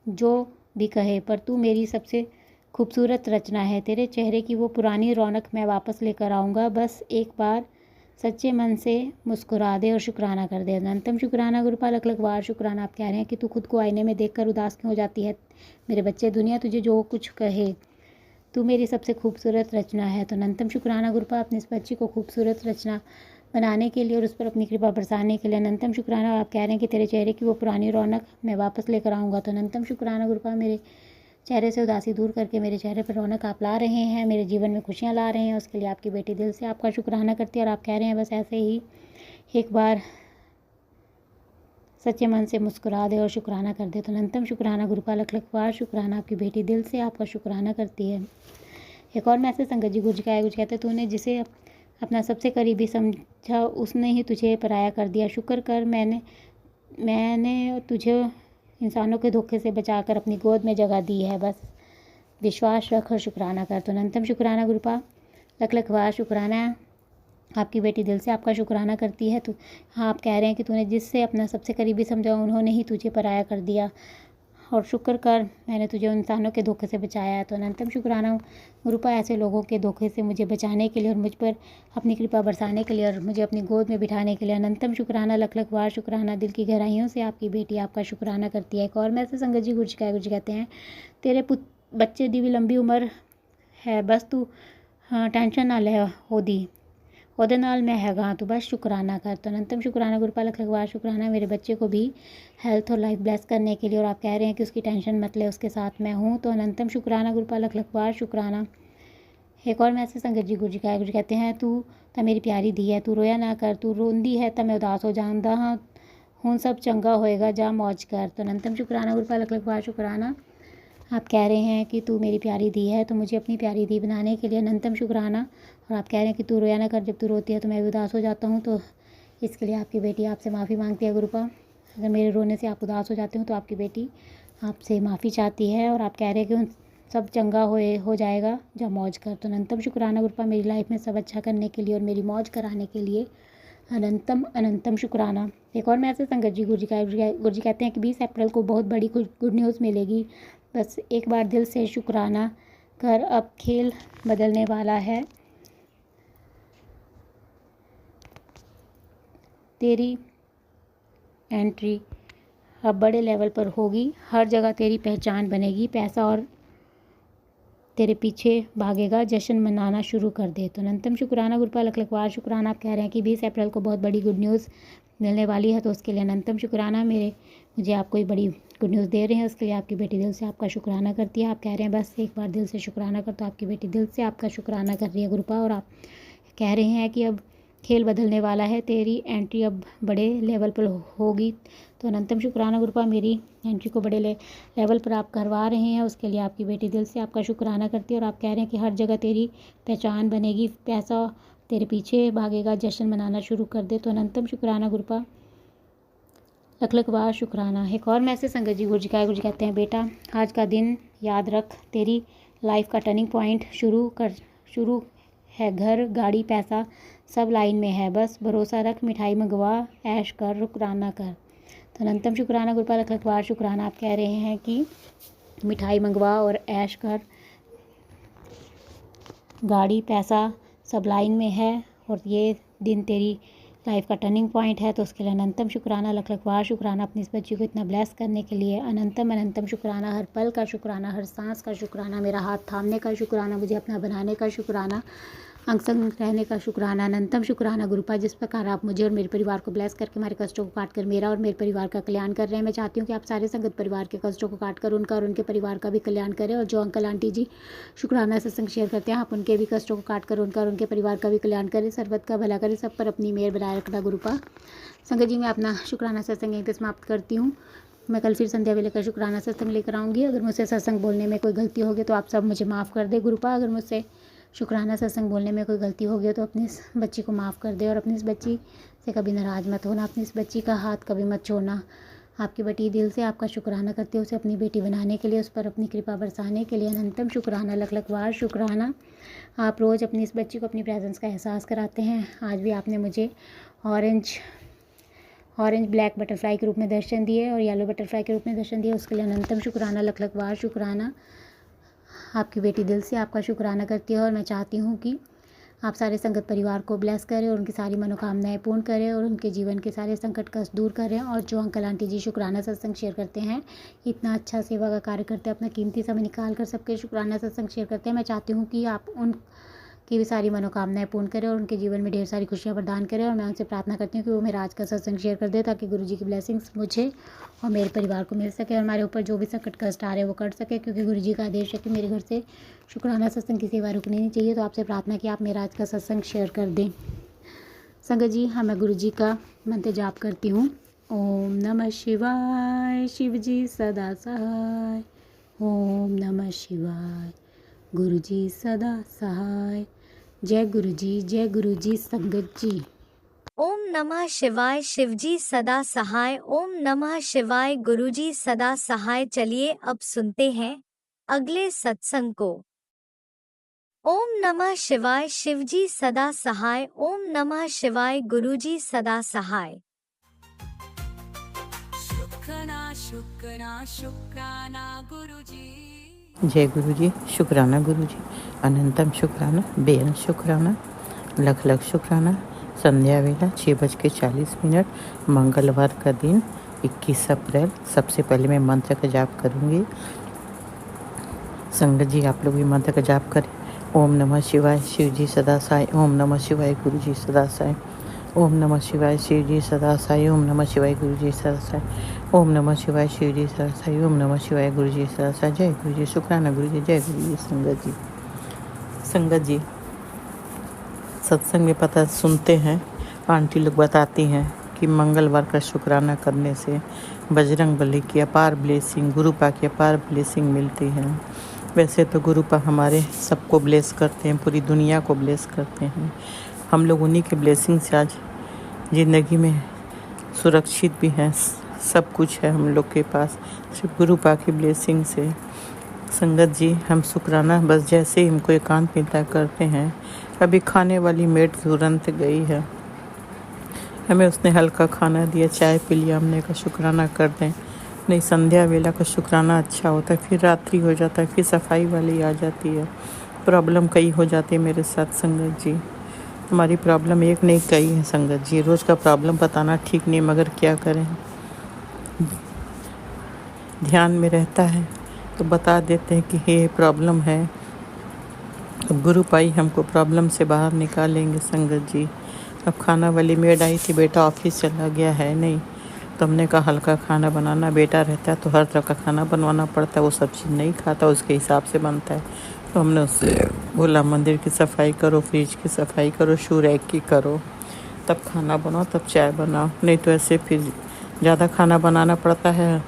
जो भी कहे पर तू मेरी सबसे खूबसूरत रचना है। तेरे चेहरे की वो पुरानी रौनक मैं वापस लेकर आऊँगा। बस एक बार सच्चे मन से मुस्कुरा दे और शुक्राना कर दे। अनंतम शुक्राना गुरुपाल लख लख वार शुक्राना। आप कह रहे हैं कि तू खुद को आईने में देखकर उदास क्यों हो जाती है मेरे बच्चे। दुनिया तुझे जो कुछ कहे तू मेरी सबसे खूबसूरत रचना है। तो अनंतम शुक्राना गुरुपाल अपनी इस बच्ची को खूबसूरत रचना बनाने के लिए और उस पर अपनी कृपा बरसाने के लिए अनंतम शुक्राना। आप कह रहे हैं कि तेरे चेहरे की वो पुरानी रौनक मैं वापस लेकर आऊँगा। तो अनंतम शुक्राना गुरुपाल मेरे चेहरे से उदासी दूर करके मेरे चेहरे पर रौनक आप ला रहे हैं, मेरे जीवन में खुशियाँ ला रहे हैं। उसके लिए आपकी बेटी दिल से आपका शुक्राना करती है और आप कह रहे हैं बस ऐसे ही एक बार सच्चे मन से मुस्कुरा दे और शुक्राना कर दे। तो अनंतम शुक्राना गुरुपाल लख लख वार शुक्राना। आपकी बेटी दिल से आपका शुक्राना करती है। एक और मैसेज संगत जी गुरु जी का है। गुरु जी कहते हैं, तूने जिसे अपना सबसे करीबी समझा उसने ही तुझे पराया कर दिया। शुक्र कर मैंने तुझे इंसानों के धोखे से बचाकर अपनी गोद में जगह दी है। बस विश्वास रख और शुक्राना कर। तो अनंतम शुक्राना गुरुपाल लख लख वार शुक्राना। आपकी बेटी दिल से आपका शुक्राना करती है। तो हाँ, आप कह रहे हैं कि तूने जिससे अपना सबसे करीबी समझा उन्होंने ही तुझे पराया कर दिया और शुक्र कर मैंने तुझे उन इंसानों के धोखे से बचाया है। तो अनंतम शुक्राना गुरुपा ऐसे लोगों के धोखे से मुझे बचाने के लिए और मुझ पर अपनी कृपा बरसाने के लिए और मुझे अपनी गोद में बिठाने के लिए अनंतम शुक्राना लख लख वार शुक्राना। दिल की गहराइयों से आपकी बेटी आपका शुक्राना करती है। एक और मैसेज संगत जी गुरु जी कहते हैं, तेरे बच्चे दी भी लंबी उम्र है, बस तू टेंशन ना ले होदी ਉਹਦੇ ਨਾਲ मैं हैगा, तो बस शुक्राना कर। तो अनंतम शुक्राना गुरुपाल लख लख वार शुक्राना मेरे बच्चे को भी हेल्थ और लाइफ ब्लेस करने के लिए और आप कह रहे हैं कि उसकी टेंशन मत ले, उसके साथ मैं हूँ। तो अनंतम शुक्राना गुरुपाल लख लख वार शुक्राना। एक और मैसेज संगत जी गुरु जी का है। गुरु जी कहते हैं, तू तो मेरी प्यारी धी है, तू रोया ना कर, तू रोंदी है तो मैं उदास हो जाऊँगा। हाँ हूँ सब चंगा होएगा, जा मौज कर। तो अनंतम शुक्राना गुरुपाल लख लख वार शुक्राना। आप कह रहे हैं कि तू मेरी प्यारी धी है, तो मुझे अपनी प्यारी धी बनाने के लिए अनंतम शुक्राना। और आप कह रहे हैं कि तू रोया ना कर, जब तू रोती है तो मैं भी उदास हो जाता हूँ। तो इसके लिए आपकी बेटी आपसे माफ़ी मांगती है गुरुपा। अगर मेरे रोने से आप उदास हो जाते हो तो आपकी बेटी आपसे माफ़ी चाहती है और आप कह रहे हैं कि सब चंगा हो जाएगा, जा मौज कर। तो अनंतम शुक्राना गुरुपा मेरी लाइफ में सब अच्छा करने के लिए और मेरी मौज कराने के लिए अनंतम अनंतम शुक्राना। एक और मैसेज संगत जी गुरु जी का। गुरु जी कहते हैं कि 20 अप्रैल को बहुत बड़ी गुड न्यूज़ मिलेगी, बस एक बार दिल से शुक्राना कर। अब खेल बदलने वाला है, तेरी एंट्री अब बड़े लेवल पर होगी, हर जगह तेरी पहचान बनेगी, पैसा और तेरे पीछे भागेगा, जश्न मनाना शुरू कर दे। तो अनंतम शुक्राना गुरुपाल लख लख वार शुक्राना। आप कह रहे हैं कि 20 अप्रैल को बहुत बड़ी गुड न्यूज़ मिलने वाली है, तो उसके लिए अनंतम शुक्राना। मुझे आप कोई बड़ी गुड न्यूज़ दे रहे हैं, उसके लिए आपकी बेटी दिल से आपका शुक्राना करती है। आप कह रहे हैं बस एक बार दिल से शुक्राना कर, तो आपकी बेटी दिल से आपका शुक्राना कर रही है गुरुपा। और आप कह रहे हैं कि अब खेल बदलने वाला है, तेरी एंट्री अब बड़े लेवल पर होगी। तो अनंतम शुक्राना गुरुपा, मेरी एंट्री को बड़े लेवल पर आप करवा रहे हैं, उसके लिए आपकी बेटी दिल से आपका शुक्राना करती है। और आप कह रहे हैं कि हर जगह तेरी पहचान बनेगी, पैसा तेरे पीछे भागेगा, जश्न मनाना शुरू कर दे। तो अनंतम शुक्राना गुरुपा, लख लख बार शुक्राना। एक और मैसेज संगत जी गुरु जी का है। गुरु जी कहते हैं, बेटा आज का दिन याद रख, तेरी लाइफ का टर्निंग पॉइंट शुरू है। घर, गाड़ी, पैसा सब लाइन में है, बस भरोसा रख, मिठाई मंगवा, ऐश कर, शुक्राना कर। तो अनंतम शुक्राना गुरुपा, लख लख बार शुक्राना। आप कह रहे हैं कि मिठाई मंगवा और ऐश कर, गाड़ी, पैसा सब लाइन में है और ये दिन तेरी लाइफ का टर्निंग पॉइंट है। तो उसके लिए अनंतम शुक्राना, लख लख बार शुक्राना अपनी इस बच्ची को इतना ब्लेस करने के लिए। अनंतम अनंतम शुक्राना, हर पल का शुक्राना, हर सांस का शुक्राना, मेरा हाथ थामने का शुक्राना, मुझे अपना बनाने का शुक्राना, अंग संग रहने का शुक्राना। अनंतम शुक्राना गुरुपा, जिस प्रकार आप मुझे और मेरे परिवार को ब्लेस करके हमारे कष्टों को काट कर मेरा और मेरे परिवार का कल्याण कर रहे हैं, मैं चाहती हूँ कि आप सारे संगत परिवार के कष्टों को काट कर उनका और उनके परिवार का भी कल्याण करें। और जो अंकल आंटी जी शुक्राना सत्संग शेयर करते हैं, आप उनके भी कष्टों को काट कर उनका और उनके परिवार का भी कल्याण करें, सर्वत का भला करें, सब पर अपनी मेहर बनाए रखना गुरुपा। संगत जी, मैं अपना शुक्राना सत्संग यहीं पर समाप्त करती हूँ। मैं कल फिर संध्या वेले का शुक्राना सत्संग लेकर आऊँगी। अगर मुझसे सत्संग बोलने में कोई गलती होगी तो आप सब मुझे माफ़ कर दे गुरुपा। अगर मुझसे शुक्राना सत्संग बोलने में कोई गलती हो गई तो अपनी इस बच्ची को माफ़ कर दे और अपनी इस बच्ची से कभी नाराज़ मत होना, अपनी इस बच्ची का हाथ कभी मत छोड़ना। आपकी बेटी दिल से आपका शुक्राना करती है, उसे अपनी बेटी बनाने के लिए, उस पर अपनी कृपा बरसाने के लिए। अनंतम शुक्राना, लख लख बार शुक्राना। आप रोज़ अपनी इस बच्ची को अपनी प्रेजेंस का एहसास कराते हैं। आज भी आपने मुझे ऑरेंज ब्लैक बटरफ्लाई के रूप में दर्शन दिए और येलो बटरफ्लाई के रूप में दर्शन दिए, उसके लिए अनंतम शुक्राना, लख लख बार शुक्राना। आपकी बेटी दिल से आपका शुक्राना करती है और मैं चाहती हूँ कि आप सारे संगत परिवार को ब्लेस करें और उनकी सारी मनोकामनाएं पूर्ण करें और उनके जीवन के सारे संकट कष्ट दूर करें। और जो अंकल आंटी जी शुक्राना सत्संग शेयर करते हैं, इतना अच्छा सेवा का कार्य करते हैं, अपना कीमती समय निकाल कर सबके शुक्राना सत्संग शेयर करते हैं, मैं चाहती हूँ कि आप उनकी भी सारी मनोकामनाएं पूर्ण करें और उनके जीवन में ढेर सारी खुशियाँ प्रदान करें। और मैं उनसे प्रार्थना करती हूँ कि वो मेरा आज का सत्संग शेयर कर दे, ताकि गुरु जी की ब्लेसिंग्स मुझे और मेरे परिवार को मिल सके और हमारे ऊपर जो भी संकट कष्ट आ रहे हैं वो कट सके, क्योंकि गुरु जी का आदेश है कि मेरे घर से शुक्राना सत्संग की सेवा रुकनी नहीं चाहिए। तो आपसे प्रार्थना कि आप मेरा आज का सत्संग शेयर कर दें। संगत जी, हाँ, मैं गुरु जी का मंत्र जाप करती हूँ। ओम नमः शिवाय, शिव जी सदा सहाय। ओम नमः शिवाय, गुरु जी सदा सहाय। जय गुरु जी संगत जी। ओम नमः शिवाय, शिवजी सदा सहाय। ओम नमः शिवाय, गुरुजी सदा सहाय। चलिए अब सुनते हैं अगले सत्संग को। ओम नमः शिवाय, शिवजी सदा सहाय। ओम नमः शिवाय, गुरुजी सदा सहाय। शुक्राना शुक्राना शुक्राना गुरुजी। जय गुरु जी, शुक्राना गुरु जी, अनंतम शुक्राना, बेअंत शुक्राना, लख लख शुक्राना। संध्या वेला 6:40, मंगलवार का दिन 21 अप्रैल। सबसे पहले मैं मंत्र का जाप करूँगी। संगत जी, आप लोग भी मंत्र का जाप करें। ओम नमः शिवाय, शिव जी सदा साई। ओम नमः शिवाय, गुरु जी सदा साई। ओम नमः शिवाय, शिव जी सदा साई। ओम नमः शिवाय, गुरु जी सदा साई। ओम नमः शिवाय, शिव जी सदा साई। ओम नमः शिवाय, गुरु जी सदा साई। जय गुरु जी, शुक्राना गुरु जी, जय गुरु जी। संगत जी, सत्संग में पता सुनते हैं, आंटी लोग बताती हैं कि मंगलवार का शुक्राना करने से बजरंग बली की अपार ब्लेसिंग, गुरुपा की अपार ब्लेसिंग मिलती है। वैसे तो गुरुपा हमारे सबको ब्लेस करते हैं, पूरी दुनिया को ब्लेस करते हैं। हम लोग उन्हीं के ब्लेसिंग से आज ज़िंदगी में सुरक्षित भी हैं, सब कुछ है हम लोग के पास सिर्फ गुरुपा की ब्लेसिंग से। संगत जी, हम शुक्राना बस जैसे ही हमको एकांत मिलता करते हैं। अभी खाने वाली मेड तुरंत गई है, हमें उसने हल्का खाना दिया, चाय पी लिया, हमने का शुक्राना कर दें। नहीं, संध्या वेला का शुक्राना अच्छा होता है, फिर रात्रि हो जाता है, फिर सफाई वाली आ जाती है, प्रॉब्लम कई हो जाती है मेरे साथ। संगत जी, हमारी प्रॉब्लम एक नहीं कई है संगत जी। रोज़ का प्रॉब्लम बताना ठीक नहीं, मगर क्या करें, ध्यान में रहता है तो बता देते हैं कि ये प्रॉब्लम है। अब गुरुपाई हमको प्रॉब्लम से बाहर निकालेंगे संगत जी। अब खाना वाली मेड आई थी, बेटा ऑफिस चला गया है नहीं, तो हमने कहा हल्का खाना बनाना। बेटा रहता है तो हर तरह का खाना बनवाना पड़ता है, वो सब चीज़ नहीं खाता, उसके हिसाब से बनता है। तो हमने उससे बोला मंदिर की सफाई करो, फ्रिज की सफाई करो, शू रैक की करो, तब खाना बनाओ, तब चाय बनाओ, नहीं तो ऐसे फिर ज़्यादा खाना बनाना पड़ता है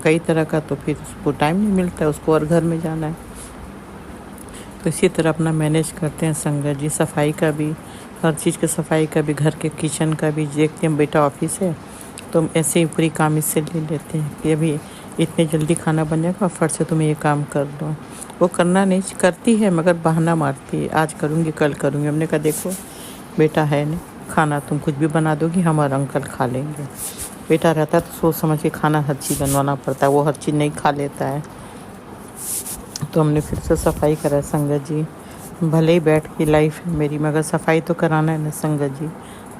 कई तरह का, तो फिर उसको टाइम नहीं मिलता है, उसको और घर में जाना है। तो इसी तरह अपना मैनेज करते हैं संगत जी, सफाई का भी, हर चीज़ की सफाई का भी, घर के किचन का भी। देखते हैं बेटा ऑफिस है तो हम ऐसे ही पूरी काम इससे ले लेते हैं कि अभी इतने जल्दी खाना बन जाएगा, फट से तुम्हें ये काम कर दो। वो करना नहीं करती है मगर बहाना मारती है, आज करूँगी कल करूँगी। हमने कहा देखो बेटा है नहीं, खाना तुम कुछ भी बना दोगी, हमारा अंकल खा लेंगे। बेटा रहता तो सोच समझ के खाना हर चीज़ बनवाना पड़ता है, वो हर चीज़ नहीं खा लेता है। तो हमने फिर से सफाई करा संगत जी। भले ही बैठ की लाइफ है मेरी, मगर सफाई तो कराना है ना संगत जी।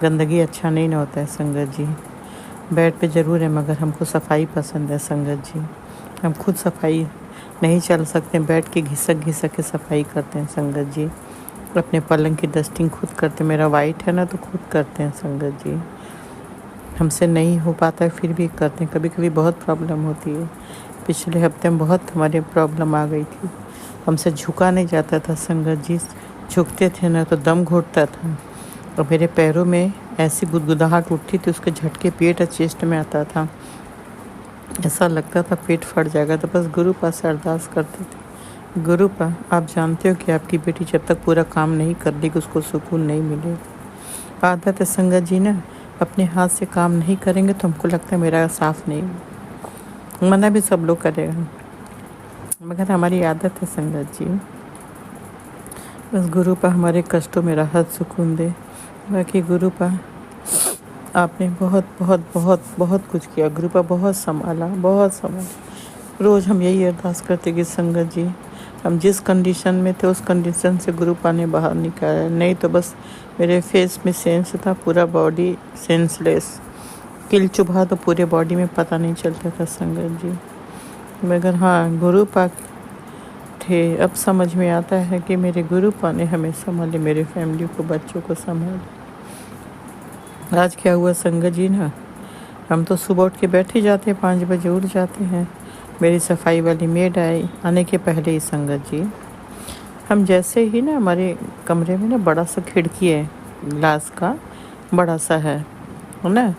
गंदगी अच्छा नहीं ना होता है संगत जी। बेड पे ज़रूर है मगर हमको सफाई पसंद है संगत जी। हम खुद सफाई नहीं चल सकते, बैठ के घिसक के सफाई करते हैं संगत जी। अपने पलंग की डस्टिंग खुद करते, मेरा वाइट है ना तो खुद करते हैं संगत जी। हमसे नहीं हो पाता है फिर भी करते हैं, कभी कभी बहुत प्रॉब्लम होती है। पिछले हफ्ते में बहुत हमारे प्रॉब्लम आ गई थी, हमसे झुका नहीं जाता था संगत जी। झुकते थे ना तो दम घुटता था और मेरे पैरों में ऐसी गुदगुदाहट उठती थी, उसके झटके पेट और चेस्ट में आता था, ऐसा लगता था पेट फट जाएगा। तो बस गुरु पास से अरदास करते थे, गुरु पा आप जानते हो कि आपकी बेटी जब तक पूरा काम नहीं कर लेगी उसको सुकून नहीं मिलेगा। आदत है संगत जी ना, अपने हाथ से काम नहीं करेंगे तो हमको लगता है मेरा साफ नहीं, मना भी सब लोग करेगा मगर हमारी आदत है संगत जी। बस गुरु पा हमारे कष्टों में राहत सुकून दे। बाकी गुरु पा आपने बहुत बहुत बहुत बहुत कुछ किया, गुरु पा बहुत संभाला। रोज़ हम यही अरदास करते कि संगत जी हम जिस कंडीशन में थे उस कंडीशन से गुरु पा ने बाहर निकाला, नहीं तो बस मेरे फेस में सेंस था, पूरा बॉडी सेंसलेस, किल चुभा तो पूरे बॉडी में पता नहीं चलता था संगत जी। मगर हाँ गुरु पा थे, अब समझ में आता है कि मेरे गुरु पा ने हमें संभाले, मेरे फैमिली को, बच्चों को संभाले। आज क्या हुआ संगत जी ना, हम तो सुबह उठ के बैठे जाते हैं, 5 बजे उठ जाते हैं। मेरी सफाई वाली मेड आई आने के पहले ही संगत जी। हम जैसे ही ना, हमारे कमरे में ना बड़ा सा खिड़की है, ग्लास का बड़ा सा है ना,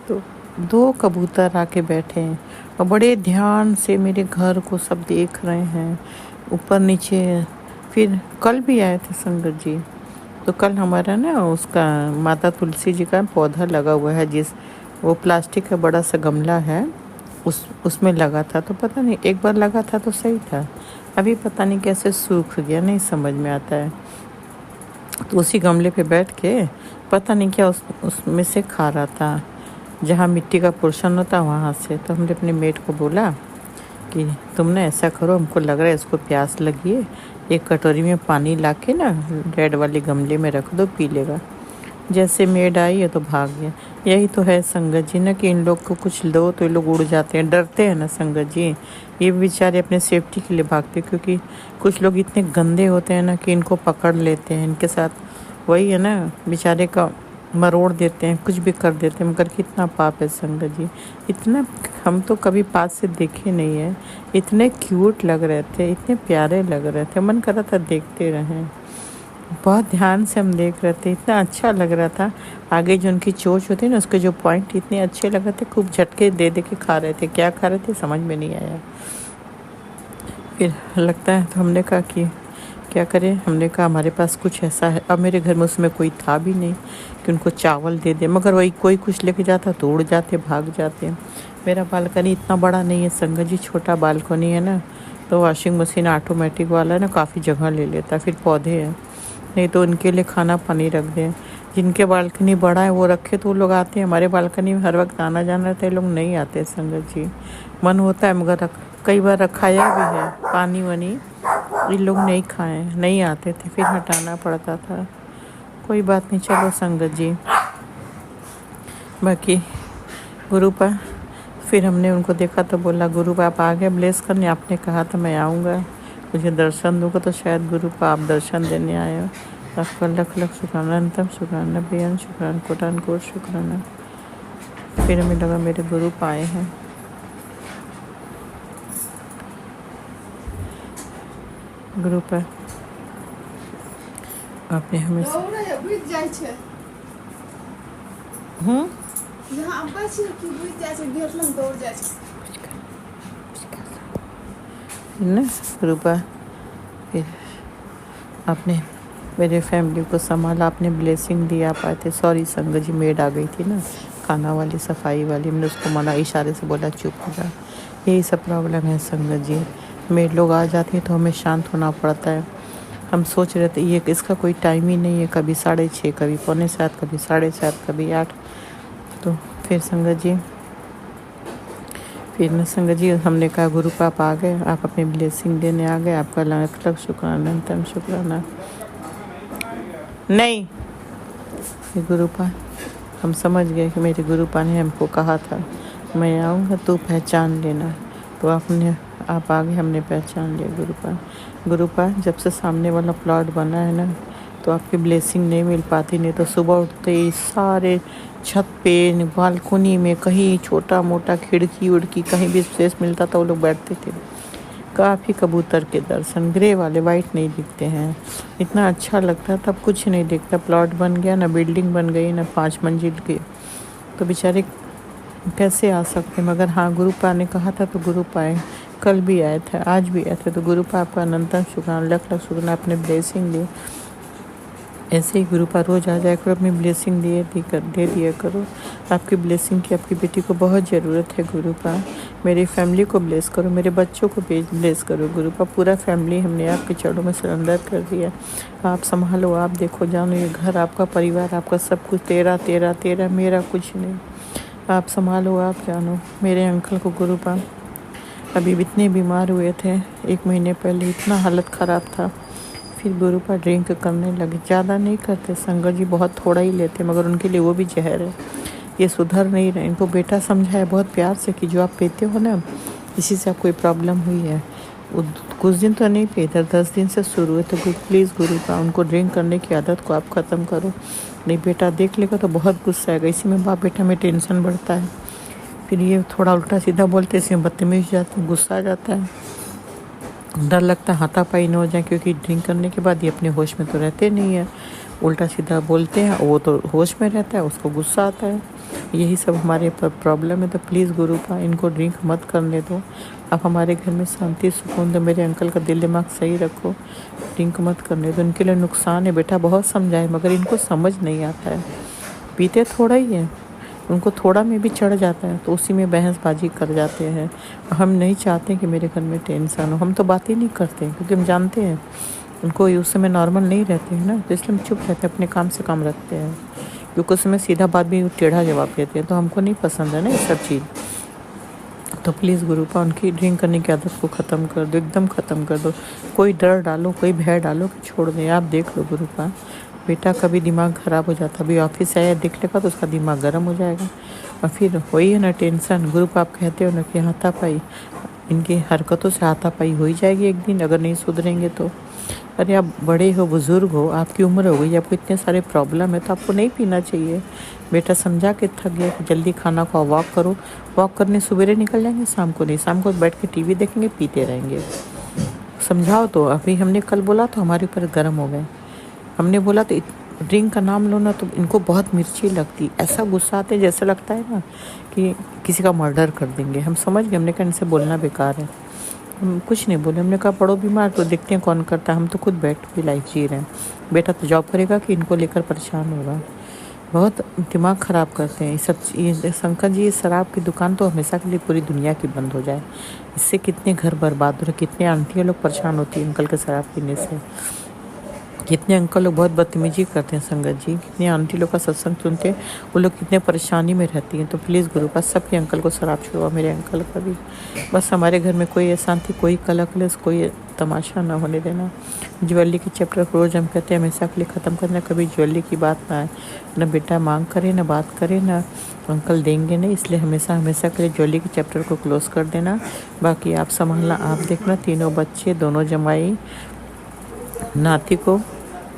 तो 2 कबूतर आके बैठे हैं और बड़े ध्यान से मेरे घर को सब देख रहे हैं, ऊपर नीचे। फिर कल भी आए थे संगत जी, तो कल हमारा ना उसका माता तुलसी जी का पौधा लगा हुआ है, जिस वो प्लास्टिक का बड़ा सा गमला है उसमें लगा था। तो पता नहीं एक बार लगा था तो सही था, अभी पता नहीं कैसे सूख गया, नहीं समझ में आता है। तो उसी गमले पे बैठ के पता नहीं क्या उसमें से खा रहा था, जहाँ मिट्टी का पोर्शन होता वहाँ से। तो हमने अपने मेट को बोला कि तुम ना ऐसा करो, हमको लग रहा है इसको प्यास लगी है, एक कटोरी में पानी ला के ना रेड वाले गमले में रख दो, पी लेगा। जैसे मेड आई है तो भाग गया। यही तो है संगत जी ना कि इन लोग को कुछ दो तो ये लोग उड़ जाते हैं, डरते हैं ना संगत जी। ये बेचारे अपने सेफ्टी के लिए भागते, क्योंकि कुछ लोग इतने गंदे होते हैं ना कि इनको पकड़ लेते हैं, इनके साथ वही है ना, बेचारे का मरोड़ देते हैं, कुछ भी कर देते हैं। मगर कितना पाप है संगत जी, इतना हम तो कभी पास से देखे नहीं है। इतने क्यूट लग रहे थे, इतने प्यारे लग रहे थे, मन कर रहा था देखते रहें। बहुत ध्यान से हम देख रहे थे, इतना अच्छा लग रहा था। आगे जो उनकी चोंच होती है ना, उसके जो पॉइंट इतने अच्छे लग रहे थे, खूब झटके दे के खा रहे थे। क्या खा रहे थे समझ में नहीं आया। फिर लगता है तो हमने कहा कि क्या करें, हमने कहा हमारे पास कुछ ऐसा है। अब मेरे घर में उसमें कोई था भी नहीं कि उनको चावल दे दे, मगर वही कोई कुछ लेके जाता तो उड़ जाते, भाग जाते। मेरा बालकनी इतना बड़ा नहीं है संगत जी, छोटा बालकनी है ना, तो वॉशिंग मशीन ऑटोमेटिक वाला है ना, काफ़ी जगह ले लेता। फिर पौधे हैं, नहीं तो उनके लिए खाना पानी रख दें। जिनके बालकनी बड़ा है वो रखे तो वो लोग आते हैं। हमारे बालकनी में हर वक्त आना जाना रहता है, लोग नहीं आते संगत जी। मन होता है मगर कई बार रखाया भी है, पानी वानी ये लोग नहीं खाए, नहीं आते थे, फिर हटाना पड़ता था। कोई बात नहीं, चलो संगत जी। बाकी गुरु पा फिर हमने उनको देखा तो बोला गुरु पा आप आ गए ब्लेस करने, आपने कहा था मैं आऊँगा, मुझे दर्शन दूँगा, तो शायद गुरु पा आप दर्शन देने आए हो। आपका लख लख शुक्राना, अंतम शुक्राना, बेअंत शुक्राना, कोटान कोट शुक्राना। फिर हमें लगा मेरे गुरु पा आए हैं। गुरु पा आपने हमें ना गुरुपा, फिर आपने मेरे फैमिली को संभाला, आपने ब्लेसिंग दिया पाए थे। सॉरी संगत जी, मेड आ गई थी ना, खाना वाली, सफाई वाली, मैंने उसको मना इशारे से बोला चुप हो जा। यही सब प्रॉब्लम है संगत जी, मेड लोग आ जाती है तो हमें शांत होना पड़ता है। हम सोच रहे थे ये इसका कोई टाइम ही नहीं है, कभी 6:30, कभी 6:45, कभी 7:30, कभी 8। तो फिर संगत जी, फिर न संगत जी हमने कहा गुरु पाप आ गए, आप अपनी ब्लेसिंग देने आ गए, आपका लाख लाख शुक्राना, अनंतम शुक्राना। नहीं गुरुपा, हम समझ गए कि मेरे गुरुपा ने हमको कहा था मैं आऊँगा तो पहचान लेना, तो आप आगे हमने पहचान लिया गुरुपा। गुरुपा, जब से सामने वाला प्लॉट बना है ना, तो आपकी ब्लेसिंग नहीं मिल पाती, नहीं तो सुबह उठते ही सारे छत पे, बालकोनी में, कहीं छोटा मोटा खिड़की उड़की कहीं भी स्पेस मिलता था वो लोग बैठते थे। काफ़ी कबूतर के दर्शन, ग्रे वाले, वाइट नहीं दिखते हैं, इतना अच्छा लगता था। अब कुछ नहीं दिखता, प्लॉट बन गया ना, बिल्डिंग बन गई ना 5 मंजिल की, तो बेचारे कैसे आ सकते। मगर हाँ, गुरुपा ने कहा था तो गुरुपा आए, कल भी आए थे, आज भी आए थे, तो गुरुपा आपका अनंतम शुक्राना, लाख लाख शुक्राना, आपने ब्लेसिंग दी। ऐसे ही गुरुपा रोज आ जाया करो, अपनी ब्लेसिंग दे दिया करो। आपकी ब्लेसिंग की आपकी बेटी को बहुत ज़रूरत है गुरुपा। मेरी फैमिली को ब्लेस करो, मेरे बच्चों को ब्लेस करो गुरुपा। पूरा फैमिली हमने आपके चरणों में सरेंडर कर दिया। आप संभालो, आप देखो, जानो, ये घर आपका, परिवार आपका, सब कुछ तेरा तेरा तेरा, मेरा कुछ नहीं। आप संभालो, आप जानो। मेरे अंकल को गुरुपा अभी इतने बीमार हुए थे, 1 महीने पहले, इतना हालत ख़राब था, फिर गुरुपा ड्रिंक करने लगे। ज़्यादा नहीं करते संगत जी, बहुत थोड़ा ही लेते, मगर उनके लिए वो भी जहर है। ये सुधर नहीं रहे। इनको बेटा समझाया बहुत प्यार से कि जो आप पीते हो ना, इसी से आपको प्रॉब्लम हुई है। कुछ दिन तो नहीं पिए थे, 10 दिन से शुरू है, तो प्लीज़ गुरुपा उनको ड्रिंक करने की आदत को आप ख़त्म करो, नहीं बेटा देख लेगा तो बहुत गुस्सा आएगा। इसी में बाप बेटा में टेंशन बढ़ता है, फिर ये थोड़ा उल्टा सीधा बोलते, इसमें बदतमीज जाते, गुस्सा आ जाता है, डर लगता है हाथापाई न हो जाए, क्योंकि ड्रिंक करने के बाद ये अपने होश में तो रहते नहीं है, उल्टा सीधा बोलते हैं, वो तो होश में रहता है, उसको गुस्सा आता है। यही सब हमारे पर प्रॉब्लम है। तो प्लीज़ गुरुपा इनको ड्रिंक मत करने दो, आप हमारे घर में शांति सुकून दो, मेरे अंकल का दिल दिमाग सही रखो, ड्रिंक मत करने दो, इनके लिए नुकसान है। बेटा बहुत समझाए मगर इनको समझ नहीं आता है, पीते थोड़ा ही है, उनको थोड़ा में भी चढ़ जाता है तो उसी में बहसबाजी कर जाते हैं। हम नहीं चाहते कि मेरे घर में टेंशन हो, हम तो बात ही नहीं करते क्योंकि हम जानते हैं उनको उस समय नॉर्मल नहीं रहते हैं ना, तो इसलिए हम चुप रहते हैं, अपने काम से काम रखते हैं, क्योंकि उस समय सीधा बात भी टेढ़ा जवाब देते हैं, तो हमको नहीं पसंद है ना ये सब चीज़। तो प्लीज़ गुरुपा उनकी ड्रिंक करने की आदत को ख़त्म कर दो, एकदम ख़त्म कर दो। कोई डर डालो, कोई भय डालो कि छोड़ दें। आप देख लो गुरुपा, बेटा कभी दिमाग ख़राब हो जाता, अभी ऑफिस से आया दिख लेगा तो उसका दिमाग गर्म हो जाएगा और फिर वही है ना टेंशन। गुरुपा आप कहते हो ना कि हाथापाई, इनकी हरकतों से हाथापाई हो ही जाएगी एक दिन अगर नहीं सुधरेंगे तो। अरे आप बड़े हो, बुज़ुर्ग हो, आपकी उम्र हो गई, आपको इतने सारे प्रॉब्लम है तो आपको नहीं पीना चाहिए। बेटा समझा के थक गया कि जल्दी खाना खाओ, वॉक करो, वॉक करने सवेरे निकल जाएंगे, शाम को नहीं, शाम को बैठ के टीवी देखेंगे, पीते रहेंगे। समझाओ तो। अभी हमने कल बोला तो हमारे ऊपर गर्म हो गए, हमने बोला तो ड्रिंक का नाम लो ना तो इनको बहुत मिर्ची लगती, ऐसा गुस्सा आते जैसे लगता है ना कि किसी का मर्डर कर देंगे। हम समझ गए, हमने कहा इनसे बोलना बेकार है, हम कुछ नहीं बोले। हमने कहा पड़ो बीमार तो देखते हैं कौन करता है, हम तो खुद बैठ के लाइफ जी रहे हैं। बेटा तो जॉब करेगा कि इनको लेकर परेशान होगा, बहुत दिमाग ख़राब करते हैं सब। ये शंकर जी, शराब की दुकान तो हमेशा के लिए पूरी दुनिया की बंद हो जाए, इससे कितने घर बर्बाद हो रहे, कितने आंटियाँ लोग परेशान होती है अंकल के शराब पीने से, कितने अंकल लोग बहुत बदतमीजी करते हैं संगत जी, कितने आंटी लोग का सत्संग सुनते हैं वो लोग कितने परेशानी में रहती हैं। तो प्लीज़ गुरुपा सबके अंकल को शराब छुड़वा, मेरे अंकल का भी। बस हमारे घर में कोई अशांति, कोई कलकलेस, कोई तमाशा ना होने देना। ज्वेलरी के चैप्टर रोज़ हम कहते हैं हमेशा के लिए ख़त्म करना, कभी ज्वेलरी की बात ना आए, ना बेटा मांग करे, ना बात करे, ना अंकल देंगे नहीं, इसलिए हमेशा हमेशा के लिए ज्वेलरी के चैप्टर को क्लोज़ कर देना। बाकी आप संभालना, आप देखना, तीनों बच्चे, दोनों जमाई, नाती को,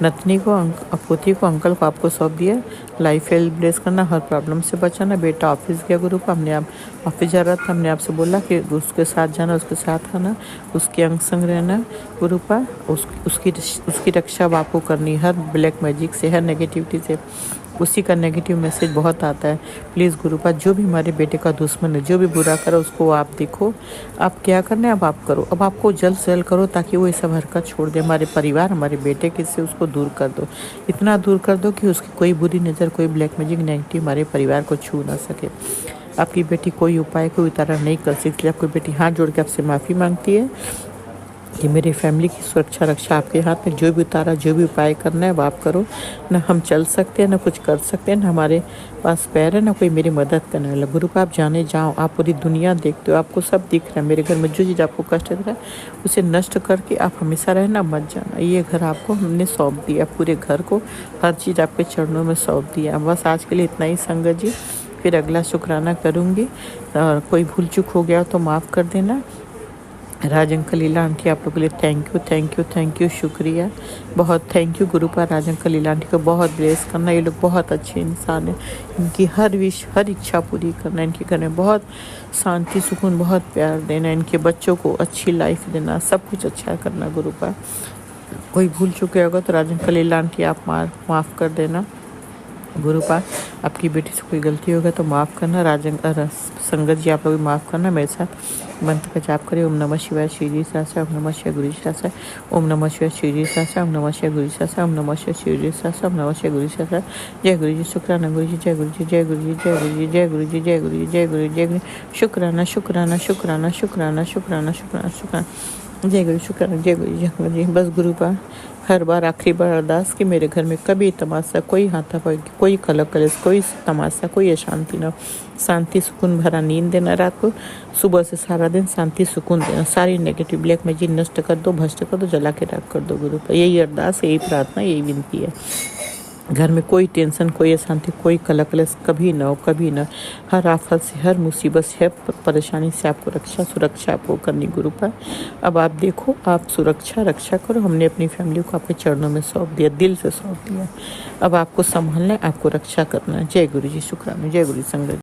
नतनी को, पोती को, अंकल को आपको सौंप दिया। लाइफ हेल्थ ब्लेस करना, हर प्रॉब्लम से बचाना। बेटा ऑफिस गया गुरुपा, हमने आप ऑफिस जा रहा था, हमने आपसे बोला कि उसके साथ जाना, उसके साथ आना, उसके अंग संग रहना गुरुपा, उसकी रक्षा आपको करनी, हर ब्लैक मैजिक से, हर नेगेटिविटी से उसी का नेगेटिव मैसेज बहुत आता है। प्लीज़ गुरुपाद जो भी हमारे बेटे का दुश्मन है, जो भी बुरा करो उसको आप देखो, आप क्या करना है अब आप करो, अब आपको जल्द से जल्द करो ताकि वो ये सब हरकत छोड़ दे। हमारे परिवार हमारे बेटे के से उसको दूर कर दो, इतना दूर कर दो कि उसकी कोई बुरी नज़र, कोई ब्लैक मैजिक नेगेटिव हमारे परिवार को छू ना सके। आपकी बेटी कोई उपाय कोई उतारा नहीं कर सकती। आपकी बेटी हाथ जोड़ के आपसे माफ़ी मांगती है कि मेरी फैमिली की सुरक्षा रक्षा आपके हाथ में, जो भी उतारा जो भी उपाय करना है वो आप करो। ना हम चल सकते हैं, ना कुछ कर सकते हैं, ना हमारे पास पैर है, ना कोई मेरी मदद करने वाला। गुरुपाद आप जाने जाओ, आप पूरी दुनिया देखते हो, आपको सब दिख रहा है। मेरे घर में जो चीज़ आपको कष्ट दे रहा है उसे नष्ट करके आप हमेशा रहना, मत जाना। ये घर आपको हमने सौंप दिया, पूरे घर को हर चीज़ आपके चरणों में सौंप दिया। बस आज के लिए इतना ही संगत जी, फिर अगला शुक्राना करूँगी। और कोई भूल चूक हो गया तो माफ़ कर देना। राज अंकल लीला आंटी आप लोगों के लिए thank you thank you thank you, शुक्रिया, बहुत thank you. Gurupad Raj uncle Leela aunty को बहुत ब्लेस करना। ये लोग बहुत अच्छे इंसान हैं, इनकी हर विश हर इच्छा पूरी करना, इनके घर में बहुत शांति सुकून बहुत प्यार देना, इनके बच्चों को अच्छी लाइफ देना, सब कुछ अच्छा करना। गुरुपाद कोई भूल चुके होगा तो राज अंकल लीला आंटी आप माफ़ कर देना। गुरुपाद आपकी बेटी से कोई गलती होगा तो माफ़ करना। संगत जी आप लोग माफ़ करना। मेरे साथ मंत्र का जाप करें। ओम नमः शिवाय श्री जी सहस्र, ओम नमः शिवाय गुरु जी सहस्र, ओम नमः शिवाय श्री जी सहस्र, ओम नमः शिवाय गुरु जी सहस्र, ओम नमः शिवाय श्री जी सहस्र, ओम नमः शिवाय गुरु जी सहस्र। जय गुरु जी, शुक्राना गुरु जी, जय गुरु जी, जय गुरु जी, जय गुरु जी, जय गुरु जी, जय गुरु जी, जय गुरु जी, जय गुरु। शुक्राना शुक्राना शुक्राना शुक्राना शुक्राना शुक्राना शुक्राना, जय गुरु, शुक्राना, जय गुरु, जय गुरु जी। बस गुरुपाद हर बार आखिरी बार अरदास कि मेरे घर में कभी तमाशा, कोई हाथापाई, कोई कलह कलेश, कोई तमाशा, कोई अशांति ना, शांति सुकून भरा नींद देना रात को, सुबह से सारा दिन शांति सुकून देना। सारी नेगेटिव ब्लैक मैजिक नष्ट कर दो, भ्रष्ट कर दो, जला के राख कर दो। गुरुपाद यही अरदास, यही प्रार्थना, यही विनती है। घर में कोई टेंशन, कोई अशांति, कोई कलह कलेश कभी ना हो, कभी ना। हर आफत से, हर मुसीबत से, हर परेशानी से आपको रक्षा सुरक्षा आपको करनी। गुरुपाद अब आप देखो, आप सुरक्षा रक्षा करो। हमने अपनी फैमिली को आपके चरणों में सौंप दिया, दिल से सौंप दिया। अब आपको संभालना है, आपको रक्षा करना है। जय गुरु जी, शुक्राना, जय गुरु जी संगत।